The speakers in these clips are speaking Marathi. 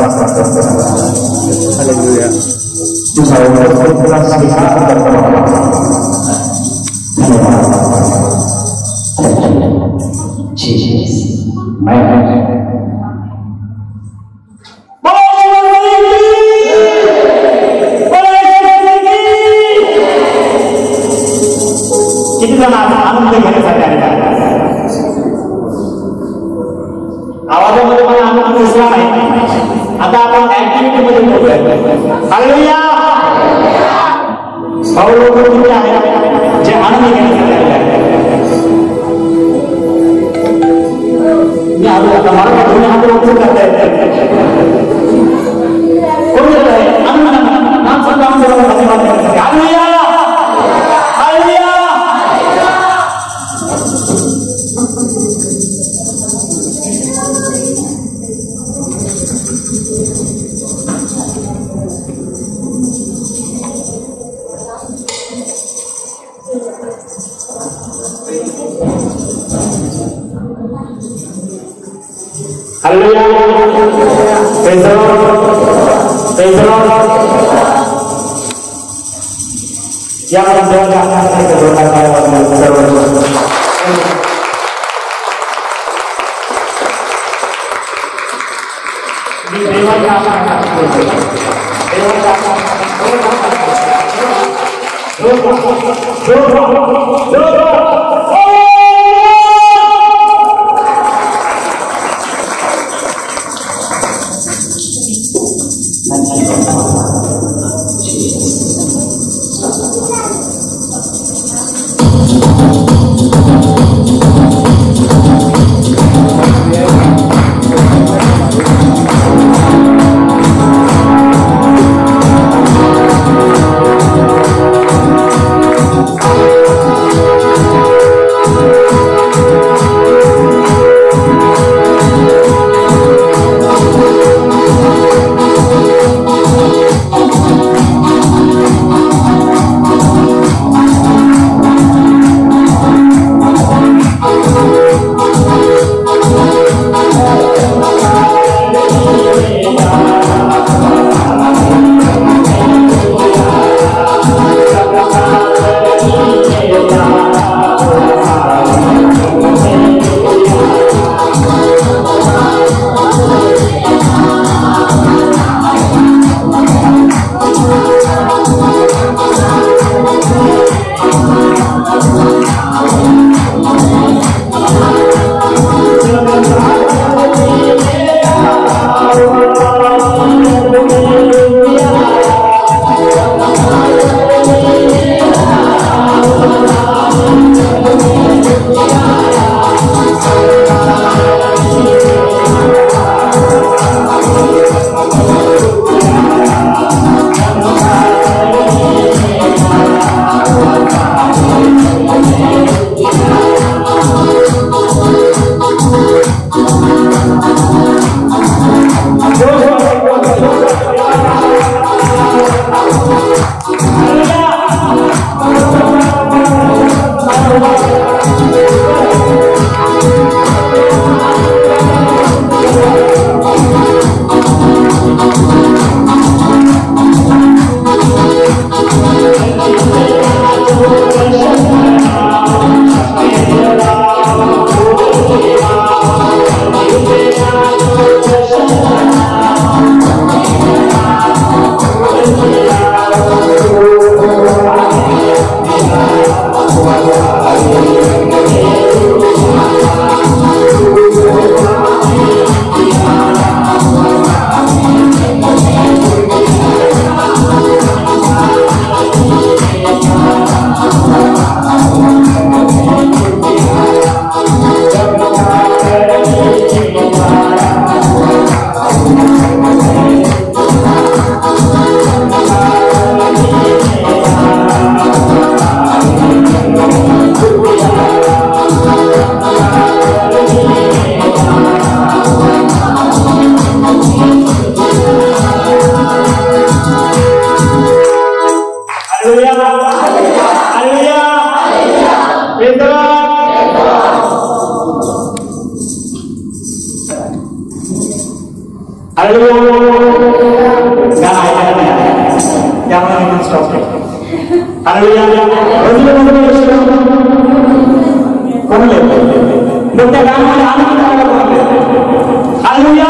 Haleluya. किती जण आनंद घेण्यासाठी आले आवाजामध्ये मला आनंद दिसला नाही. आता आपण ऍक्टिव्हिटी मध्ये बोलूया. हालेलुया. भाऊ लोक किती आहेत जे आनंद घेण्यासाठी आले आहेत. मी आता मला तुम्ही हात वरती करताय कोण येत आहे आनंद नाम सुद्धा आमच्याला धन्यवाद करतात. Hallelujah. Hallelujah. Haleluya. Praise the Lord. Praise the Lord. Yang mendoakan kita berkata di dewa Haleluya. आपण स्टॉप केला. हालेलुया. कोणले मोठ्या गाण्यामध्ये आनंद करायला. हालेलुया.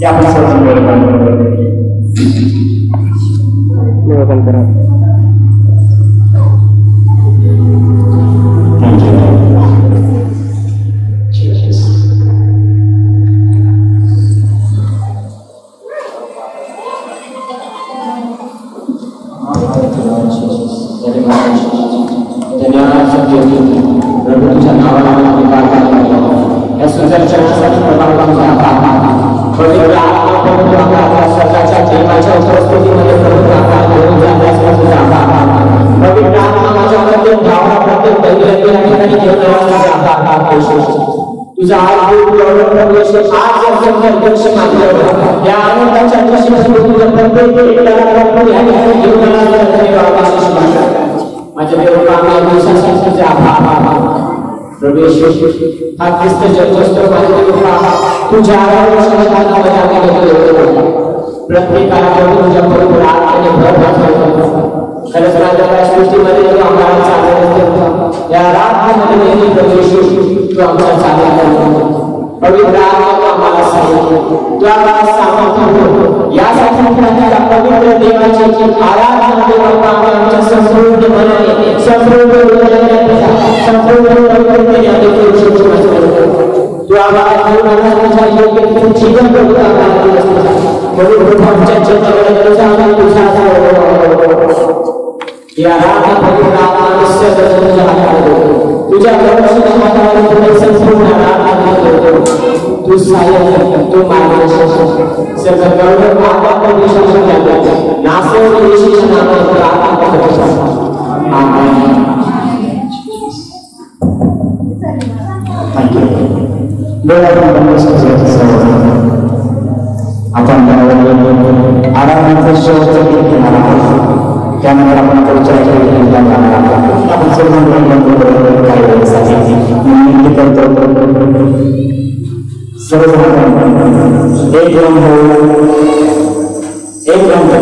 या आपण सर्व करा. प्रभूच्या नावाला आम्ही प्रार्थना करतो. या सुंदर चर्चेसाठी प्रभावांचा पवित्र आत्मा प्रभू आपल्या स्वतःच्या देवाच्या उपस्थितीमध्ये प्रभू आपल्या घेऊन जाण्यासाठी पवित्र आत्मा माझ्यामध्ये भावना प्रत्येक दैनंदिन ठिकाणी घेऊन जाण्यासाठी तुझा प्रवेश आज अध्यक्ष मानलं या आनंदाच्या प्रत्येक माझ्या देवाचे आभार प्रवेश हा ख्रिस्त जन्मोत्सव तुझ्या प्रत्येकाला तुझ्या बरोबर आत्म्याने भर खरंच राजाच्या सृष्टीमध्ये आम्हाला चालत या रात्रीमध्ये प्रवेश तू आमचा चालत पवित्र आम्हाला सांगितलं तू आम्हाला सांगतो यासाठी पवित्र देवाची आराधना देवा आमच्या संपूर्ण मनाने संपूर्ण तू आम्हाला जीवन या तुझ्या संपूर्ण तू सहाय्य तू मार्गदर्शन आपण आरामाचं शेवटचं गीत घेणार आहोत. त्यानंतर आपण पुढच्या आपण सर्व एक ग्रंथ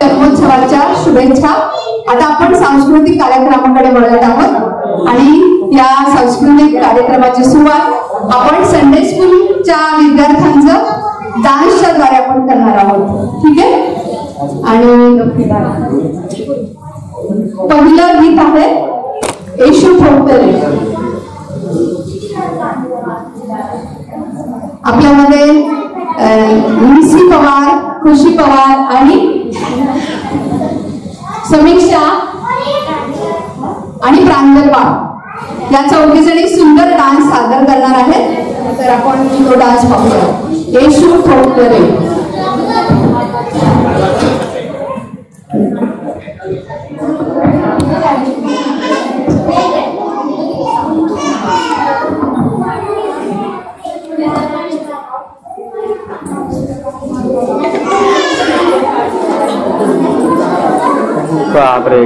जन्मोत्सवाच्या शुभेच्छा। आता आपण सांस्कृतिक कार्यक्रमाकडे वळत आहोत आणि या सांस्कृतिक कार्यक्रमाची सुरुवात आपण संडे स्कूलच्या विद्यार्थ्यांचं डान्सच्या द्वारे आपण करणार आहोत, ठीक आहे। आणि पहिलं गीत आहे येशू ठोकरे। आपल्यामध्ये निसी पवार, खुशी पवार आणि समीक्षा आणि प्रांजल बाळ या चौघी जणी सुंदर डान्स सादर करणार आहेत। तर आपण तो डान्स पाहूया। येशू ठोकरे। बापरे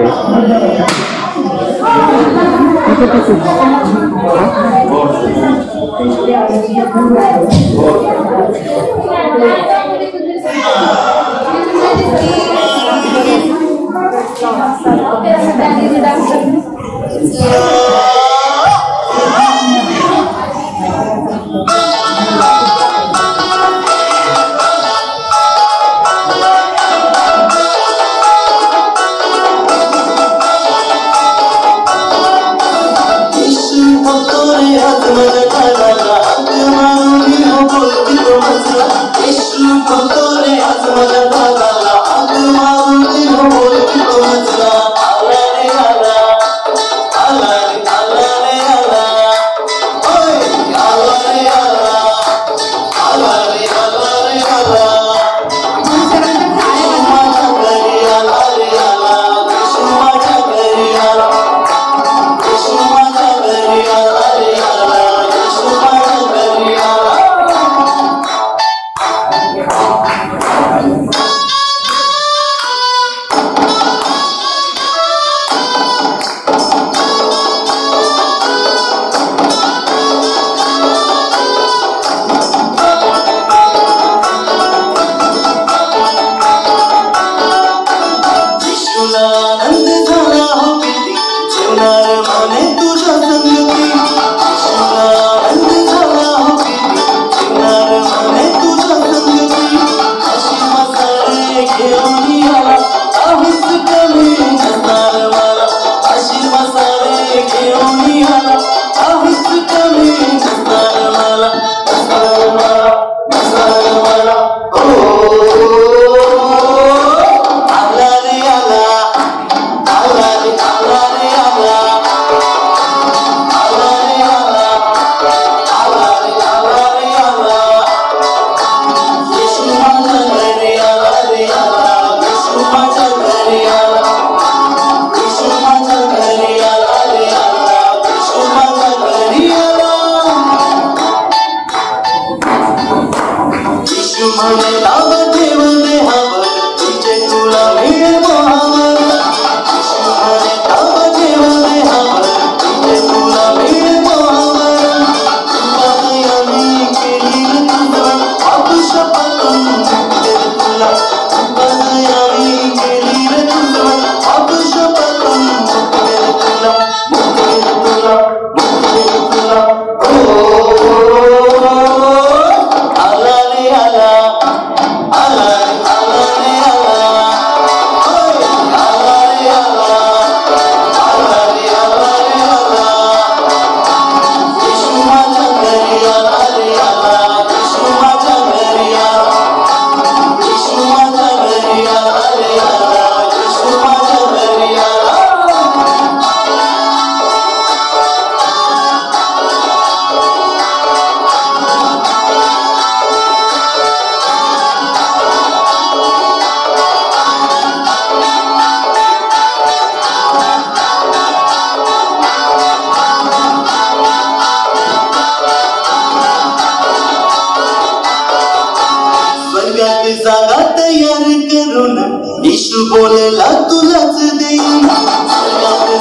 Allah बोलला तुलाच देईन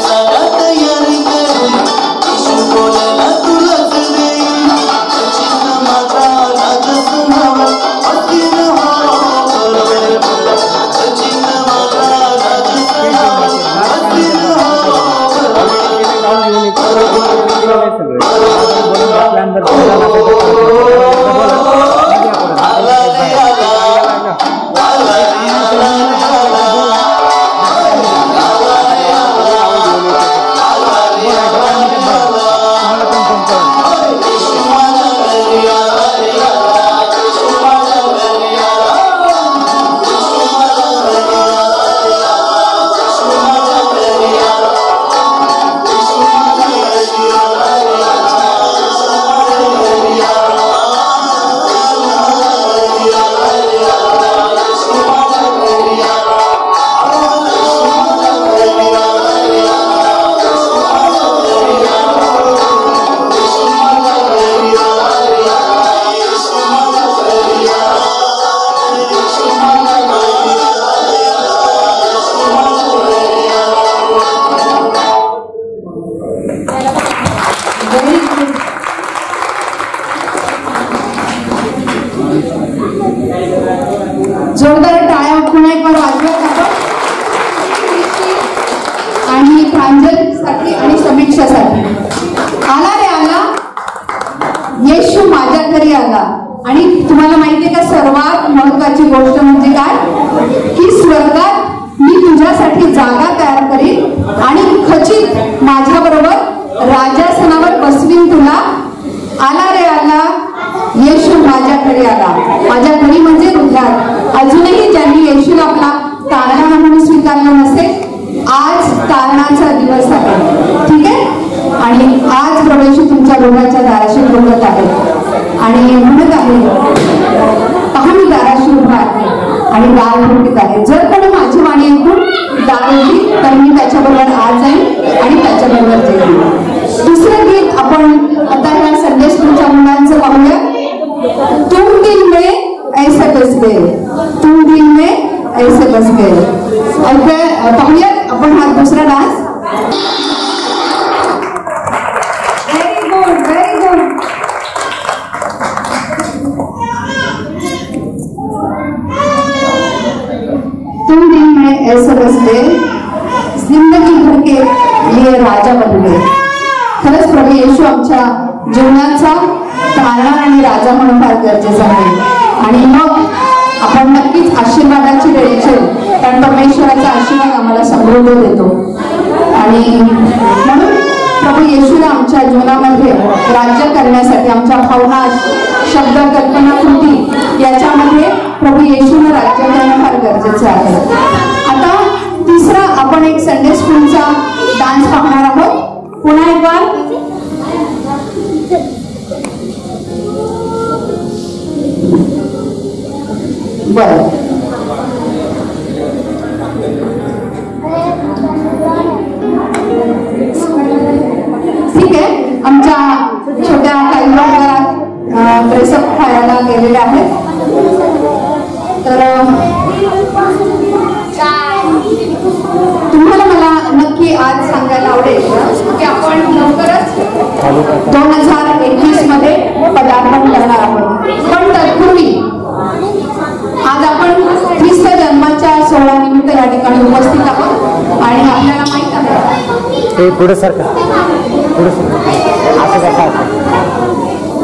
जागा तयार कर येशू बोलला तुलाच देईन चिन्ह माझा राजसनावर अस्थिर चिन्ह माझा राजसनावर अस्थिर जोरदार टाळ्या पुन्हा एक बार वाजवत आपण आणि प्रांजलसाठी आणि समीक्षासाठी. आला रे आला येशू माझ्या घरी आला. आणि तुम्हाला माहितीये का सर्वात महत्वाची गोष्ट म्हणजे काय की स्वर्गात मी तुझ्यासाठी जागा तयार करीन आणि खचित माझ्या बरोबर राजासनावर बसवीन तुला. आला रे आला येशू माझ्या घरी आला. माझ्या घरी म्हणजे हृदयात. अजूनही ज्यांनी येशूला आपला तारणा म्हणून स्वीकारलं नसेल आज तारणाचा दिवस आहे. ठीक आहे. आणि आज प्रभू येशू तुमच्या हृदयाच्या दाराशी ठोकत आहे आणि म्हणत आहे पहा मी दाराशी उभा आहे आणि दार ठोकीत आहे. जर कोणी माझी वाणी ऐकून दार उघडली तर मी त्याच्याबरोबर आज जाईन आणि त्याच्याबरोबर जाईन. दुसरं गीत आपण आता ह्या संदेश स्कूलच्या मुलांचं पाहूया. तुम दिल में ऐसे बस गए, तुम दिल में ऐसे बस गए. पाहूया आपण हा दुसरा dance. Very good very good. तुम दिल में ऐसे बस गए, जिंदगी भर के लिए राजा बन गए. खरंच प्रभू येशू आमच्या जीवनाचा तारणा आणि राजा म्हणून फार गरजेचं आहे. आणि मग आपण नक्कीच आशीर्वादाची वेळ येईल कारण परमेश्वराचा आशीर्वाद आम्हाला समृद्ध देतो. आणि म्हणून प्रभू येशूला आमच्या जीवनामध्ये राज्य करण्यासाठी आमच्या भावना शब्द कल्पना कृती याच्यामध्ये प्रभू येशूला राज्य करणं फार गरजेचं आहे. आता तिसरा आपण एक संडे स्कूलचा डान्स पाहणार आहोत. पुन्हा एक बार बरं ठीक आहे. आमच्या छोट्या काही लोक ड्रेसअप खायला गेलेले आहेत. तर तुम्हाला मला नक्की आज सांगायला आवडेल की आपण लवकरच 2021 मध्ये पदार्पण करणार आहोत. पण तत्पूर्वी आज आपण ख्रिस्त जन्माच्या सोहळ्यानिमित्त या ठिकाणी उपस्थित आहोत आणि आपल्याला माहित आहे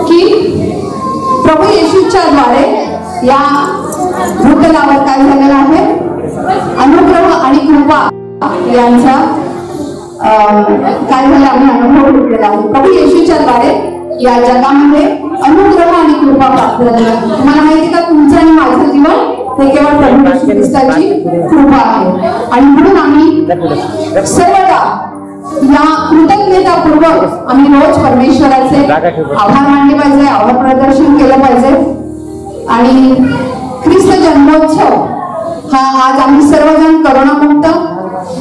की प्रभू येशूच्या द्वारे या भूतलावर काय झालेलं आहे अनुग्रह आणि कृपा यांचा काय झालं आम्ही अनुभव घेतलेला आहे. प्रभू येशूच्या द्वारे या जगामध्ये अनुग्रह आणि कृपा प्राप्त झाली. तुम्हाला माहिती का तुमचं आणि माझं जीवन हे केवळ प्रभू येशू ख्रिस्ताची कृपा आहे. आणि म्हणून आम्ही सर्वदा या कृतज्ञतापूर्वक आम्ही रोज परमेश्वराचे आभार मानले पाहिजे, आभार प्रदर्शन केलं पाहिजे. आणि ख्रिस्त जन्मोत्सव हा आज आम्ही सर्वजण करोनामुक्त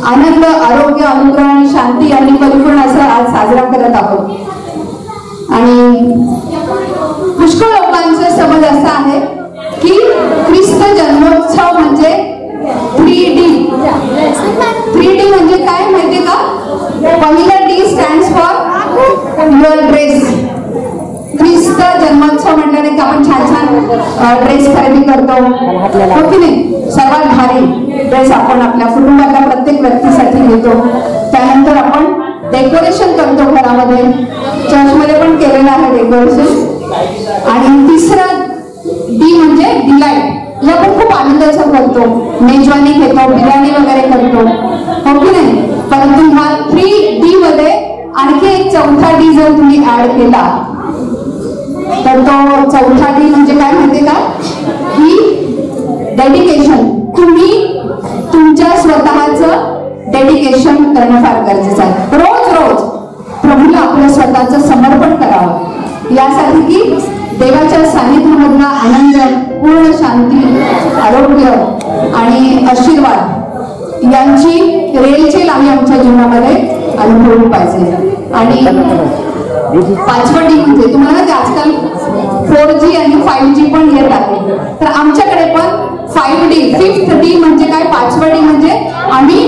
आनंद आरोग्य अनुग्रह आणि शांती आणि परिपूर्ण असं आज साजरा करत आहोत. आणि पुष्कळ लोकांचा समज असा आहे की ख्रिस्त जन्मोत्सव म्हणजे 3D करतो, हो की नाही? सर्वात भारी ड्रेस आपण आपल्या कुटुंबातल्या प्रत्येक व्यक्तीसाठी घेतो. त्यानंतर आपण डेकोरेशन करतो घरामध्ये, चर्चमध्ये पण केलेलं आहे डेकोरेशन. आणि तिसरा डी म्हणजे डिलाईट. या पण खूप आनंदाचा करतो, मेजवानी घेतो, बिर्याणी वगैरे करतो, हो की नाही? परंतु ह्या 3D मध्ये आणखी एक चौथा डी जर तुम्ही ऍड केला तर तो चौथा डी म्हणजे काय माहितीये का? की डेडिकेशन. तुम्ही तुमच्या स्वतःचं डेडिकेशन करणं फार गरजेचं आहे. रोज रोज प्रभूला आपलं स्वतःचं समर्पण करावं, यासाठी की देवाच्या सानिध्यामधला आनंद, पूर्ण शांती, आरोग्य आणि आशीर्वाद यांची रेलचेल आम्ही आमच्या जीवनामध्ये अनुभवली पाहिजे. आणि 5वा डी म्हणजे तुम्हाला ते आजकाल 4G आणि 5G पण येत आहे, तर आमच्याकडे पण 5D 5th डी म्हणजे काय? 5वा डी म्हणजे आम्ही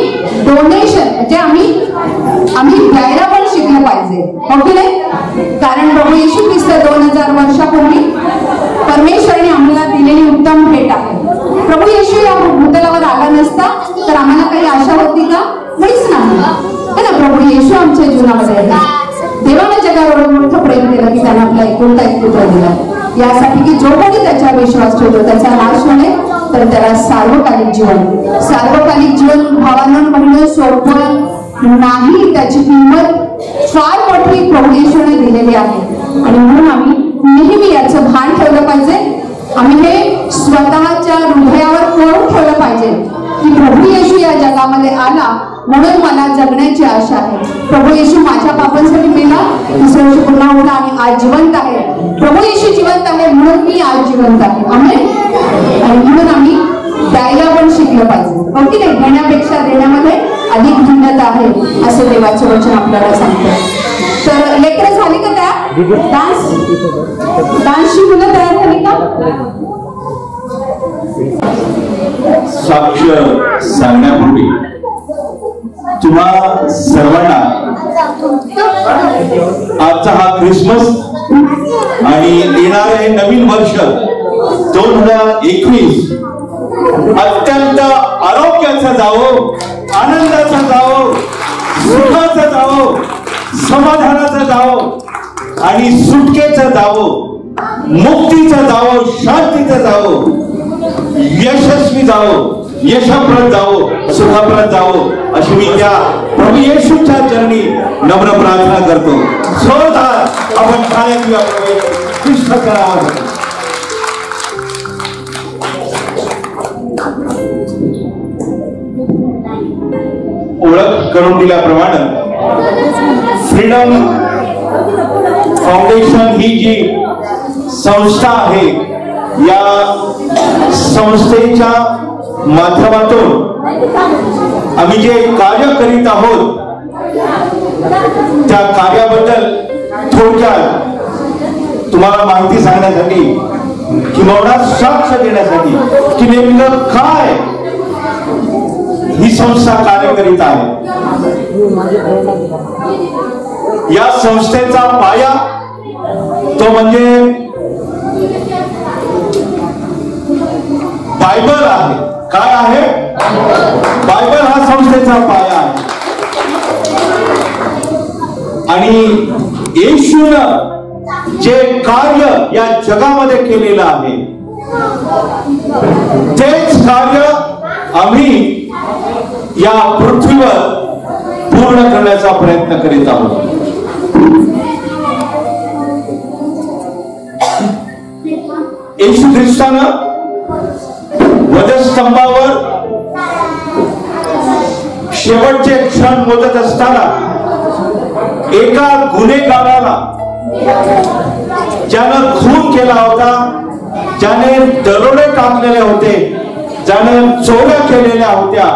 डोनेशन, म्हणजे आम्ही द्यायला पण शिकलं पाहिजे, हो की नाही? कारण प्रभू येशू ख्रिस्त 2000 वर्षापूर्वी परमेश्वराने आम्हाला दिलेली उत्तम भेट आहे. प्रभू येशू या भूतलावर आला नसता तर आम्हाला काही आशा होती का? काहीच नाही, है ना? प्रभू येशू आमच्या जीवनामध्ये देवाने जगावर मोठं प्रेम केलं की त्याने आपला एकुलता एक पुत्र दिला, यासाठी की जो कोणी त्याच्यावर विश्वास ठेवतो त्याचा नाश होणे तर त्याला सार्वकालिक जीवन भावांना म्हणणं सोपं नाही. त्याची किंमत फार मोठी प्रभू येशूने दिलेली आहे. आणि म्हणून आम्ही नेहमी याचं भान ठेवलं पाहिजे. आम्ही हे स्वतःच्या हृदयावर कोरून ठेवलं पाहिजे की प्रभू येशू या जगामध्ये आला म्हणून मला जगण्याची आशा आहे. प्रभू येशू माझ्या पापांसाठी मेला, दुसऱ्या दिवशी पुन्हा उठला आणि आज जिवंत आहे. प्रभू येशू जिवंत आहे म्हणून मी आज जिवंत आहे. आमेन. आणि म्हणून आम्ही द्यायला पण शिकलं पाहिजे, हो की नाही? घेण्यापेक्षा देण्यामध्ये अधिक भिन्नता आहे असं देवाचं वचन आपल्याला सांगतं. तर लेकरं झाली का तयार? डान्सची मुलं तयार झाली का? साक्ष सांगण्यापूर्वी तुम्हा सर्वांना आजचा हा क्रिसमस आणि येणारे हे नवीन वर्ष 2021 अत्यंत आरोग्याचं जावो, आनंदाचं जावो, सुखाचं जावो, समाधानाचं जावो आणि सुटकेचं जावो, मुक्तीचं जावो, शांतीचं जावो, यशस्वी जावो, यशप्रद जावो, सुखप्रद जावो अशी मी त्या प्रभू येशूच्या चरणी नम्र प्रार्थना करतो. जोरदार आपण टाळ्या किंवा कृष्ण करावा. ओळख करून दिल्याप्रमाणे फ्रीडम फाउंडेशन ही जी संस्था आहे, या संस्थेच्या माध्यमातून आम्ही जे कार्य करीत आहोत त्या कार्याबद्दल थोडक्यात तुम्हाला माहिती सांगण्यासाठी किंवा साक्ष देण्यासाठी की नेमकं काय ही संस्था कार्य करीत आहे. या संस्थेचा पाया तो म्हणजे बायबल आहे. काय आहे? बायबल हा संस्थेचा पाया आहे. आणि येशूनं जे कार्य या जगामध्ये केलेलं आहे तेच कार्य आम्ही या पृथ्वीवर पूर्ण करण्याचा प्रयत्न करीत आहोत. येशू ख्रिस्तानं वधस्तंभावर शेवटचे क्षण मोजत असताना एका गुन्हेगाराला, ज्यानं खून केला होता, ज्याने दरोडे टाकलेले होते, ज्याने चोऱ्या केलेल्या होत्या,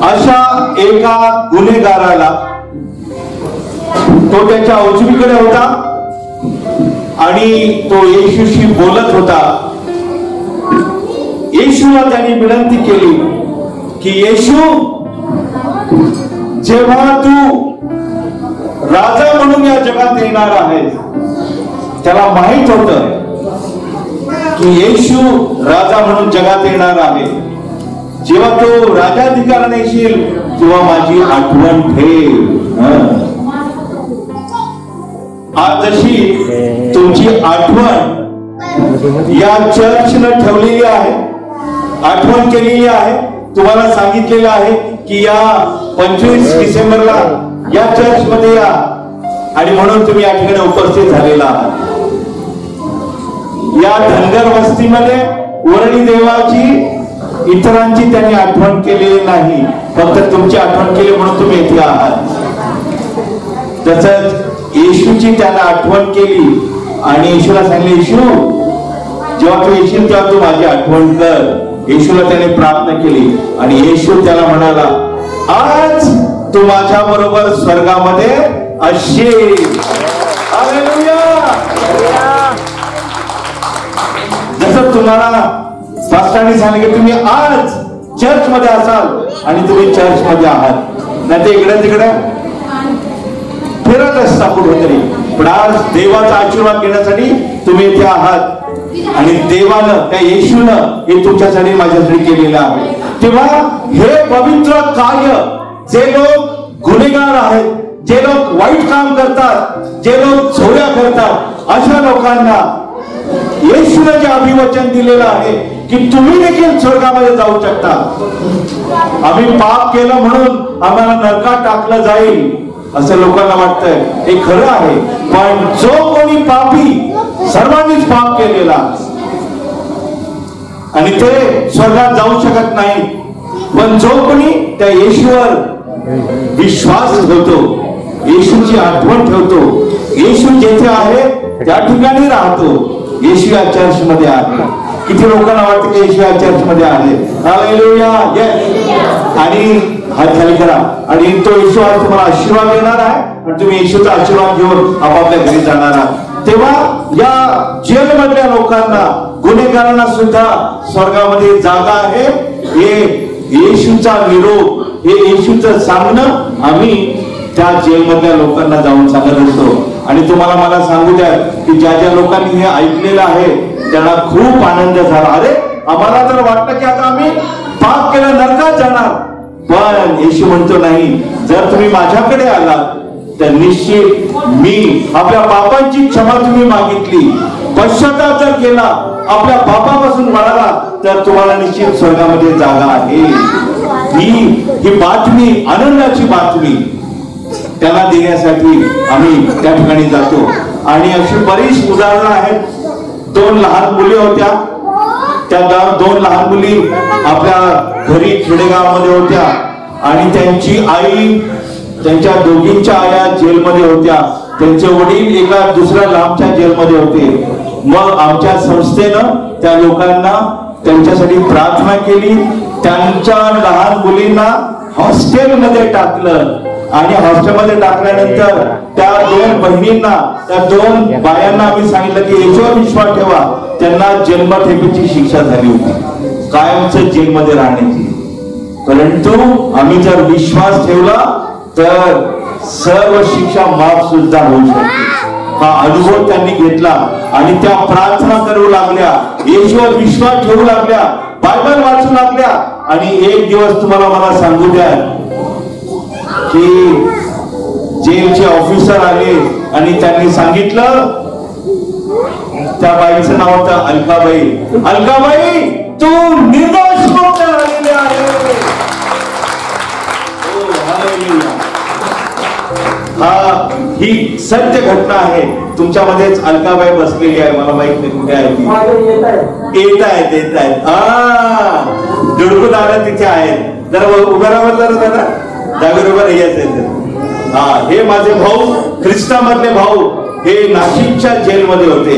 अशा एका गुन्हेगाराला तो त्याच्या उजवीकडे होता आणि तो येशूशी बोलत होता. येशूला त्यांनी विनंती केली की येशू, जेव्हा तू राजा म्हणून या जगात येणार आहेस, त्याला माहित होतं की येशू राजा म्हणून जगात येणार आहे. जेव्हा तो राजाधिकाराने येईल तेव्हा माझी आठवण ठेव. आज जशी तुमची आठवण या चर्चनं ठेवलेली आहे, आठवण केलेली आहे, तुम्हाला सांगितलेलं आहे की या 25 डिसेंबरला या चर्च मध्ये या, आणि म्हणून तुम्ही या ठिकाणी उपस्थित झालेला आहात. या धनगर वस्तीमध्ये वरळी देवाची इतरांची त्यांनी आठवण केलेली नाही, फक्त तुमची आठवण केली म्हणून तुम्ही येथे आहात. तसंच येशूची त्यांना आठवण केली आणि येशूला सांगितले, येशू जेव्हा तू येशील तेव्हा तू माझी आठवण कर. येशूला त्याने प्रार्थना केली आणि येशू त्याला म्हणाला, आज तू माझ्या बरोबर स्वर्गामध्ये असशील. हालेलुया. जसं तुम्हाला पास्टरांनी सांगितले की तुम्ही आज चर्च मध्ये असाल आणि तुम्ही चर्च मध्ये आहात, नाही ते इकडे तिकडे फिरत असता कुठेतरी, पण आज देवाचा आशीर्वाद घेण्यासाठी तुम्ही इथे आहात आणि देवानं त्या येशूनं हे तुमच्यासाठी माझ्यासाठी केलेलं आहे. तेव्हा हे पवित्र कार्य जे लोक गुन्हेगार आहेत, जे लोक वाईट काम करतात, जे लोक चोऱ्या करतात, अशा लोकांना येशूने जे अभिवचन दिलेलं आहे की तुम्ही देखील स्वर्गामध्ये जाऊ शकता. आम्ही पाप केलं म्हणून आम्हाला नरकात टाकलं जाईल असं लोकांना वाटतंय, हे खरं आहे. पण जो कोणी पापी, सर्वांनीच पाप केलेला आणि ते स्वर्गात जाऊ शकत नाही, पण जो कोणी त्या येशूवर विश्वास ठेवतो, येशूची आठवण ठेवतो, येशू जेथे आहे त्या ठिकाणी राहतो. येशू या चर्च मध्ये आहे. किती लोकांना वाटतं की येशू या चर्च मध्ये आहे. हालेलुया. आणि हात खाली करा आणि तो येशू आज तुम्हाला आशीर्वाद देणार आहे आणि तुम्ही येशूचा आशीर्वाद घेऊन आपापल्या घरी जाणार आहात. तेव्हा या जेल मधल्या लोकांना, गुन्हेगारांना सुद्धा स्वर्गामध्ये जागा आहे. हे येशूचा निरोप, हे येशूचं सांगणं आम्ही त्या जेलमधल्या लोकांना जाऊन सांगत असतो. आणि तुम्हाला मला सांगू द्या की ज्या ज्या लोकांनी हे ऐकलेलं आहे त्यांना खूप आनंद झाला. अरे आम्हाला तर वाटतं की आता आम्ही पाप केलं नरकात जाणार, पण येशू म्हणतो नाही, जर तुम्ही माझ्याकडे आलात तर निश्चित मी आपल्या पापांची क्षमा तुम्ही मागितली, पश्चाताप जर केला, आपल्या पापापासून वळाला तर तुम्हाला निश्चित स्वर्गामध्ये जागा आहे. ही बातमी, आनंदाची बातमी त्याला देण्यासाठी आम्ही त्या ठिकाणी जातो. आणि अशी बरीच उदाहरणं आहेत. 2 लहान मुली होत्या, त्या 2 लहान मुली आपल्या घरी खेडेगावामध्ये होत्या आणि त्यांची आई, त्यांच्या दोघींच्या आया जेलमध्ये होत्या. त्यांचे वडील एका दुसऱ्या लांबच्या जेलमध्ये होते. मग आमच्या संस्थेनं त्या लोकांना त्यांच्यासाठी प्रार्थना केली. त्यांच्या लहान मुलींना हॉस्टेलमध्ये टाकलं आणि हॉस्टेलमध्ये टाकल्यानंतर त्या 2 बहिणींना, त्या 2 बायांना आम्ही सांगितलं की येशूवर विश्वास ठेवा. त्यांना जन्मठेपेची शिक्षा झाली होती, कायमचं जेलमध्ये राहण्याची. परंतु आम्ही जर विश्वास ठेवला तर सर्व शिक्षा माफ सुद्धा होऊ शकते. हा अनुभव त्यांनी घेतला आणि त्या प्रार्थना करू लागल्या, येशूवर विश्वास ठेवू लागल्या, बायबल वाचू लागल्या. आणि एक दिवस तुम्हाला मला सांगू द्या की जेलचे ऑफिसर आले आणि त्यांनी सांगितलं, त्या बाईचं नाव होतं अलकाबाई. अलकाबाई, तू निर्दोष मुक्त झालेली आहे. ही सत्य घटना आहे. तुमच्यामध्येच अलकाबाई बसलेली आहे, मला माहित नाही कुठे आहे ती. येत आहेत. दुडकून आलं तिथे आहेत. जरा उभं राहावं जरा जागेवर उभं यायचं. हे माझे भाऊ, ख्रिस्तामधले भाऊ, हे नाशिकच्या जेलमध्ये होते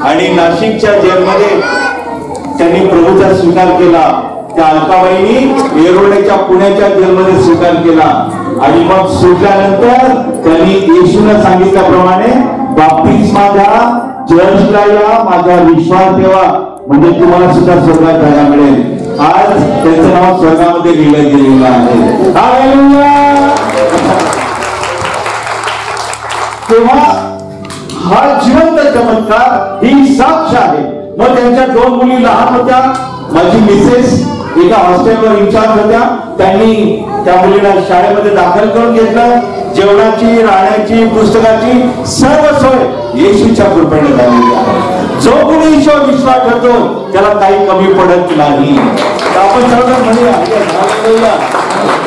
आणि नाशिकच्या जेलमध्ये त्यांनी प्रभूचा स्वीकार केला. त्या अलकाबाईंनी येरवड्याच्या पुण्याच्या जेलमध्ये स्वीकार केला आणि मग सुटल्यानंतर त्यांनी येशूने सांगितल्याप्रमाणे बाप्तिस्मा घ्या, चर्चला या, माझा विश्वास ठेवा, म्हणजे तुम्हाला सुद्धा स्वर्गात जागा मिळेल. आज त्यांचं नाव स्वर्गामध्ये लिहिलं गेलेलं आहे. हालेलुया. तेव्हा हा जिवंत चमत्कार, ही साक्ष आहे. मग त्यांच्या 2 मुली लहान होत्या. माझी मिसेस एका हॉस्टेलवर इन्चार्ज होत्या. त्यांनी त्या मुलीला शाळेमध्ये दाखल करून घेतलं. जेवणाची, राहण्याची, पुस्तकाची सर्व सोय येशूच्या कृपेने झालेली आहे. जो कोणी ईश्वर विश्वास ठेवतो त्याला काही कमी पडत नाही. आपण सर्व म्हणूया हालेलुया.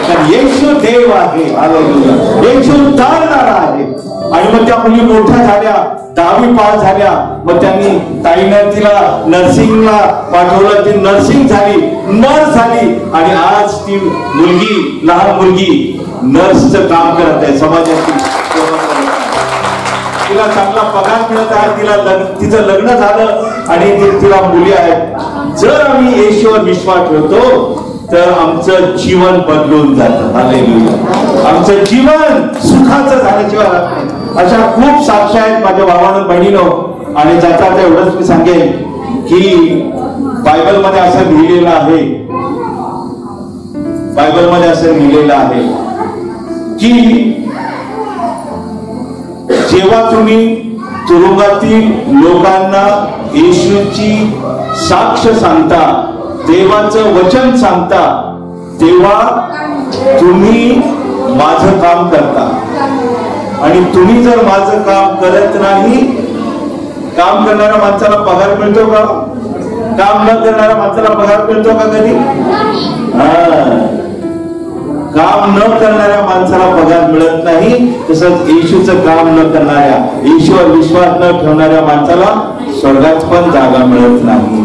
कारण येशू देव आहे. हालेलुया. येशू तारणारा आहे. आणि मग त्या मुली मोठ्या झाल्या, 10वी पास झाल्या. मग त्यांनी ताईनं तिला नर्सिंगला पाठवलं. ती नर्सिंग झाली, नर्स झाली. आणि आज ती मुलगी, लहान मुलगी नर्सचं काम करत आहे, समाजाची सेवा करत आहे. तिला चांगला पगार मिळत आहे. तिचं लग्न झालं आणि तिला मुली आहेत. जर आम्ही येशूवर विश्वास ठेवतो तर आमचं जीवन बदलून जातं. हालेलुया. आमचं जीवन सुखाचं झाल्याशिवाय राहत नाही. अशा खूप साक्ष आहेत माझ्या भावानं, बहिणीनं. आणि जाता आता एवढंच मी सांगेन की बायबलमध्ये असं लिहिलेलं आहे, बायबलमध्ये असं लिहिलेलं आहे की जेव्हा तुम्ही तुरुंगातील लोकांना येशूची साक्ष सांगता, देवाचं वचन सांगता, तेव्हा तुम्ही माझं काम करता. आणि तुम्ही जर माझं काम करत नाही, काम करणाऱ्या माणसाला पगार मिळतो का? काम न करणाऱ्या माणसाला पगार मिळतो का कधी? काम न करणाऱ्या माणसाला पगार मिळत नाही. तसंच येशूचं काम न करणाऱ्या, येशूवर विश्वास न ठेवणाऱ्या माणसाला स्वर्गात पण जागा मिळत नाही.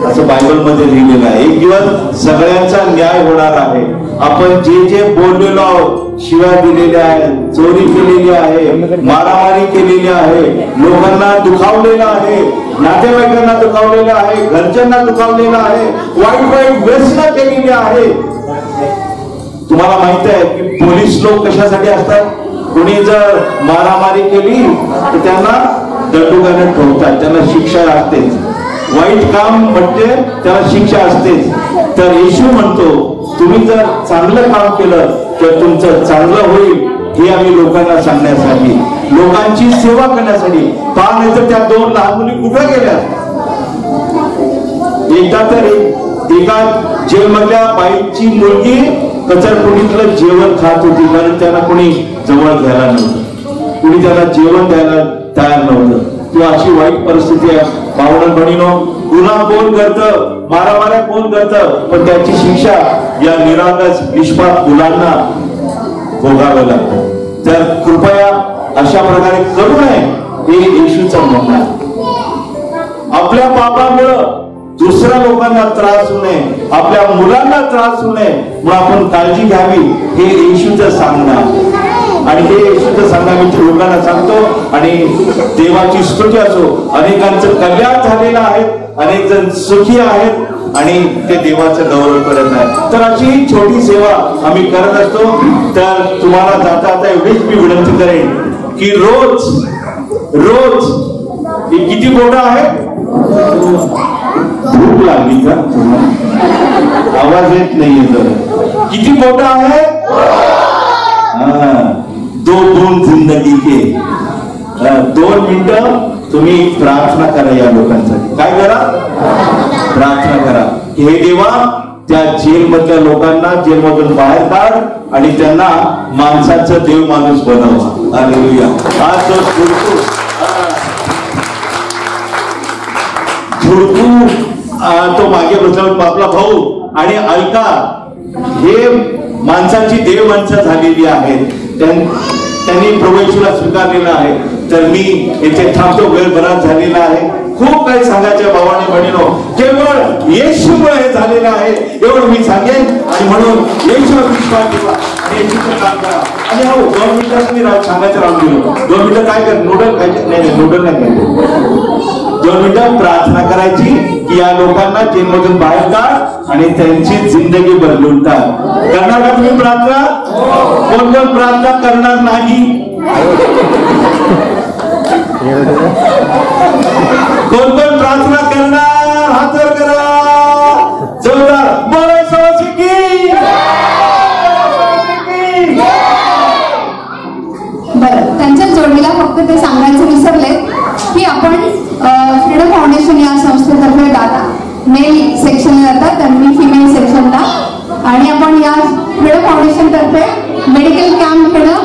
असं बायबल मध्ये लिहिलेलं आहे. एक दिवस सगळ्यांचा न्याय होणार आहे. आपण जे जे बोललेलो आहोत, शिव्या दिलेल्या आहेत, चोरी केलेली आहे, मारामारी केलेली आहे, लोकांना दुखावलेलं आहे, नातेवाईकांना दुखावलेलं आहे, घरच्यांना दुखावलेलं आहे, वाईट वाईट व्यसनं केलेली आहे. तुम्हाला माहित आहे की पोलीस लोक कशासाठी असतात? कोणी जर मारामारी केली तर त्यांना दंडुकाने ठेवतात, त्यांना शिक्षा असतेच. वाईट काम म्हणजे त्याला शिक्षा असतेच. तर येशू म्हणतो तुम्ही जर चांगलं काम केलं तर तुमचं चांगलं होईल. हे आम्ही लोकांना सांगण्यासाठी, लोकांची सेवा करण्यासाठी. पहा, नाही तर त्या 2 लहान मुली कुठे गेल्या? एकदा तर एका जेलमधल्या बाईची मुलगी कचरकुंडीतलं जेवण खात होती, कारण त्यांना कोणी जवळ घ्यायला नव्हतं, कुणी त्यांना जेवण द्यायला तयार नव्हतं. किंवा अशी वाईट परिस्थिती आहे. भावना बहिणीनो, गुन्हा कोण करतं, मारामाऱ्या कोण करतं, पण त्याची शिक्षा या निरागस निष्पाप मुलांना भोगावं लागतं. तर कृपया अशा प्रकारे करू नये, हे येशूचं म्हणणं आहे. आपल्या पापामुळं दुसऱ्या लोकांना त्रास होऊ नये, आपल्या मुलांना त्रास होऊ नये म्हणून आपण काळजी घ्यावी, हे येशूचं सांगणं आहे. आणि हे येशूचं सांगणं मी लोकांना सांगतो. आणि देवाची स्तुती असो, अनेकांचं कल्याण झालेलं आहे, अनेक जण सुखी आहेत आणि ते देवाचं गौरव करत आहेत. तर अशी छोटी सेवा आम्ही करत असतो. तर तुम्हाला जाता आता एवढीच मी विनंती करेन की रोज किती बोटं आहेत? भूक लागली का? आवाज येत नाहीये. तर किती बोटं आहे? 2 जिंदगी के 2 मिनिटं तुम्ही प्रार्थना करा या लोकांसाठी. काय करा? प्रार्थना करा. हे देवा, त्या जेलमधल्या लोकांना जेलमधून बाहेर काढ आणि त्यांना माणसाचं देव माणूस बनव. हालेलुया. आज तो मागे बसला आपला भाऊ आणि अलका, हे माणसाची देव माणसं झालेली आहेत. त्यांनी प्रभू येशूला स्वीकारलेला आहे. तर मी येथे थांबतो, वेळ बराच झालेला आहे. खूप काही सांगायचं भावाने बहिणीनो, केवळ येशूमुळे हे झालेलं आहे एवढं मी सांगेन. आणि म्हणून येशूवर विश्वास ठेवा आणि येशूचं काम करा. आणि हो, 2 मिनिटात मी सांगायचं राहून गेलो. 2 मिनिटं काय कर? नूडल खायचे? नाही, नूडल नाही खायचे. 2 मिनिटं प्रार्थना करायची की या लोकांना जेलमधून बाहेर काढ आणि त्यांची जिंदगी बदलून टाक. करणार का तुम्ही प्रार्थना? कोण कोण प्रार्थना करणार नाही? कोण कोण प्रार्थना करणार? हात वर करा. जोरदार बोलो सवासी की. बरं, त्यांच्या जोडीला फक्त ते सांगायचं विसरले की आपण फ्रीडम फाउंडेशन या तर्फे मेडिकल कॅम्प घेणं,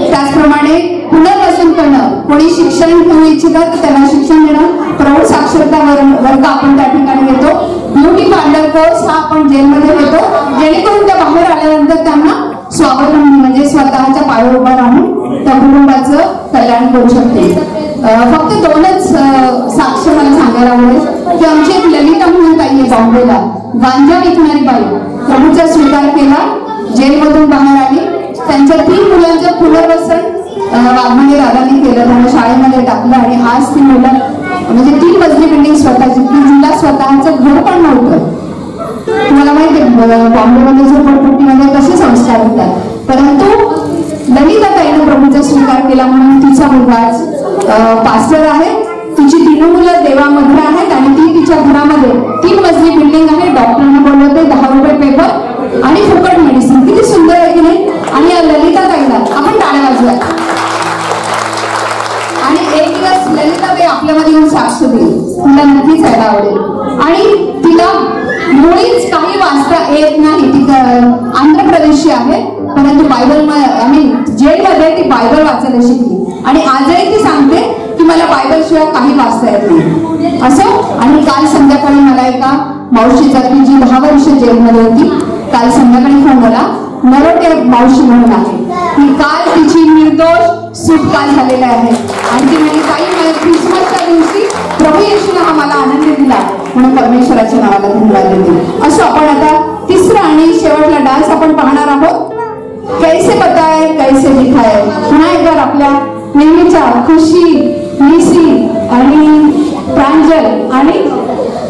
त्याचप्रमाणे पुनर्वसन करणं, कोणी शिक्षण घेऊ इच्छितात तर त्यांना शिक्षण देणं, प्रौढ साक्षरता वर्ग आपण त्या ठिकाणी घेतो, ब्युटी पार्लर कोर्स हा आपण जेलमध्ये घेतो, जेणेकरून त्या बाहेर आल्यानंतर त्यांना स्वावलंबी म्हणजे स्वतःच्या पायावर उभा राहून त्या कुटुंबाचं कल्याण करू शकते. फक्त दोनच साक्ष मला सांगायला आवडेल की आमची एक ललिता म्हणून ताई आहे बॉम्बेला, गांजा विकणारी बाई, प्रभूचा स्वीकार केला, जेलमधून बाहेर आली, त्यांच्या 3 मुलांचं पुनर्वसन वाघमारे दादांनी केलं, त्यांना शाळेमध्ये टाकलं आणि आज ती मुलं म्हणजे 3 मजली बिल्डिंग स्वतःची, तिला स्वतःचं घर पण नव्हतं. तुम्हाला माहिती आहे बॉम्बेमध्ये झोपडपट्टीमध्ये कसे संस्कार होतात, परंतु ललिता ताईने प्रभूचा स्वीकार केला म्हणून तिचा मुलगा आज पास्टर आहे, तिची 3 मुलं देवामध्ये आहेत आणि ती तिच्या घरामध्ये 3 मजली बिल्डिंग आहे, डॉक्टरांना बोलवते, 10 रुपये पेपर आणि फुकट मेडिसिन. किती सुंदर आहे की नाही. आणि या ललिता ताईला आपण टाळ्या वाजवूया आणि एक दिवस ललिता ताई आपल्यामध्ये येऊन साक्ष देईल, तिला नक्कीच यायला आवडेल. आणि तिला मुळीच काही वाचता येत नाही, ती आंध्र प्रदेशची आहे, परंतु बायबल जेलमध्ये ती बायबल वाचायला शिकली आणि आजही ती सांगते की मला बायबल शिवाय काही वाचता येत नाही असं. आणि काल संध्याकाळी मला एका मावशीचा की जी 10 वर्ष जेलमध्ये होती, काल संध्याकाळी फोन झाला, नरोटे मावशी म्हणून आहे, की काल तिची निर्दोष सुटका झालेली आहे आणि ती म्हणजे काही मला ख्रिसमसच्या दिवशी प्रभू येशूने हा मला आनंद दिला म्हणून परमेश्वराच्या नावाला धन्यवाद देते. असं आपण आता तिसरा आणि शेवटला डान्स आपण पाहणार आहोत. कैसे बताए कैसे दिखाए. पुन्हा एकदा आपल्या नेहमीच्या खुशी, निसी आणि प्रांजल आणि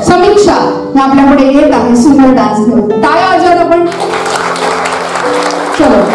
समीक्षा आपल्याकडे येत आहे सुंदर डान्स घेऊन. टाळ्या वाजवत आपण चलो.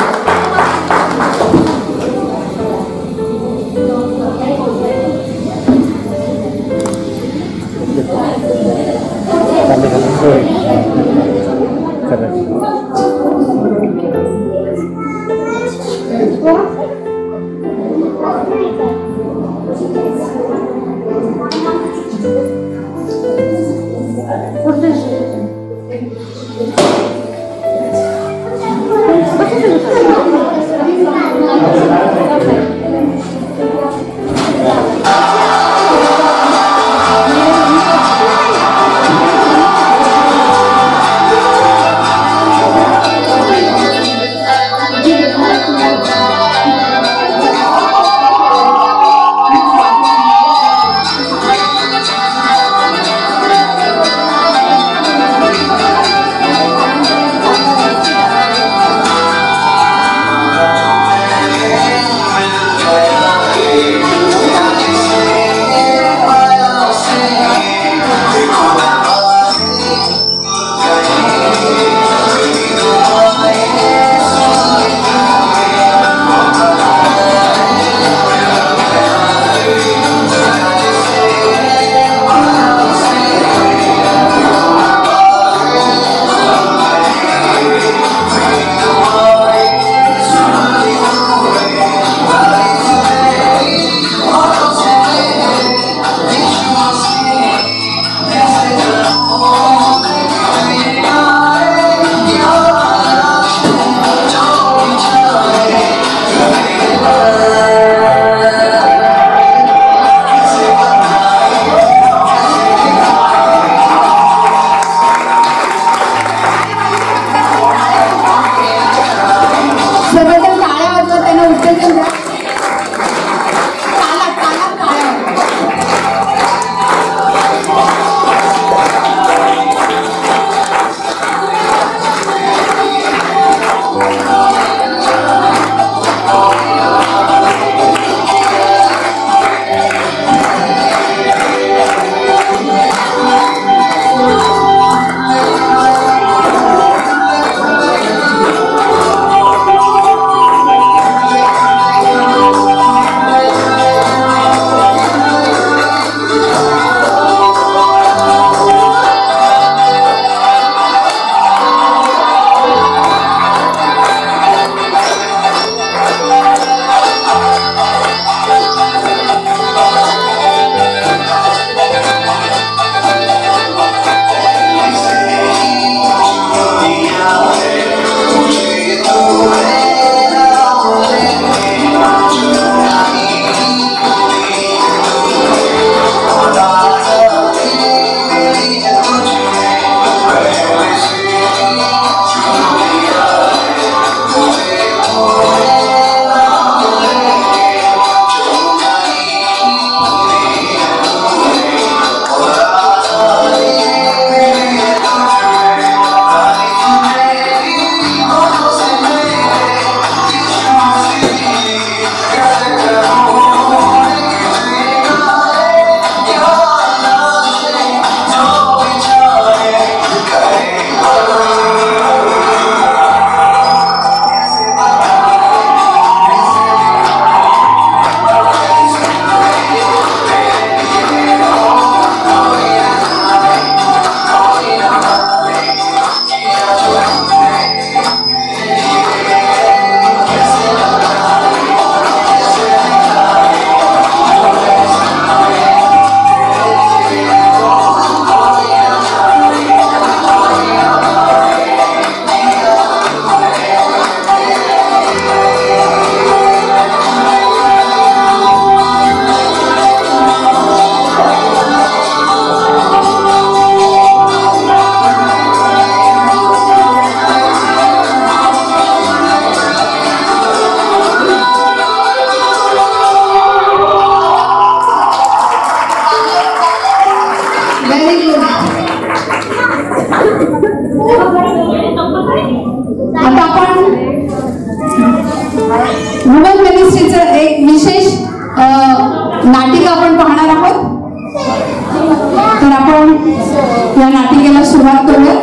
या नाटिकेला सुरुवात करूया.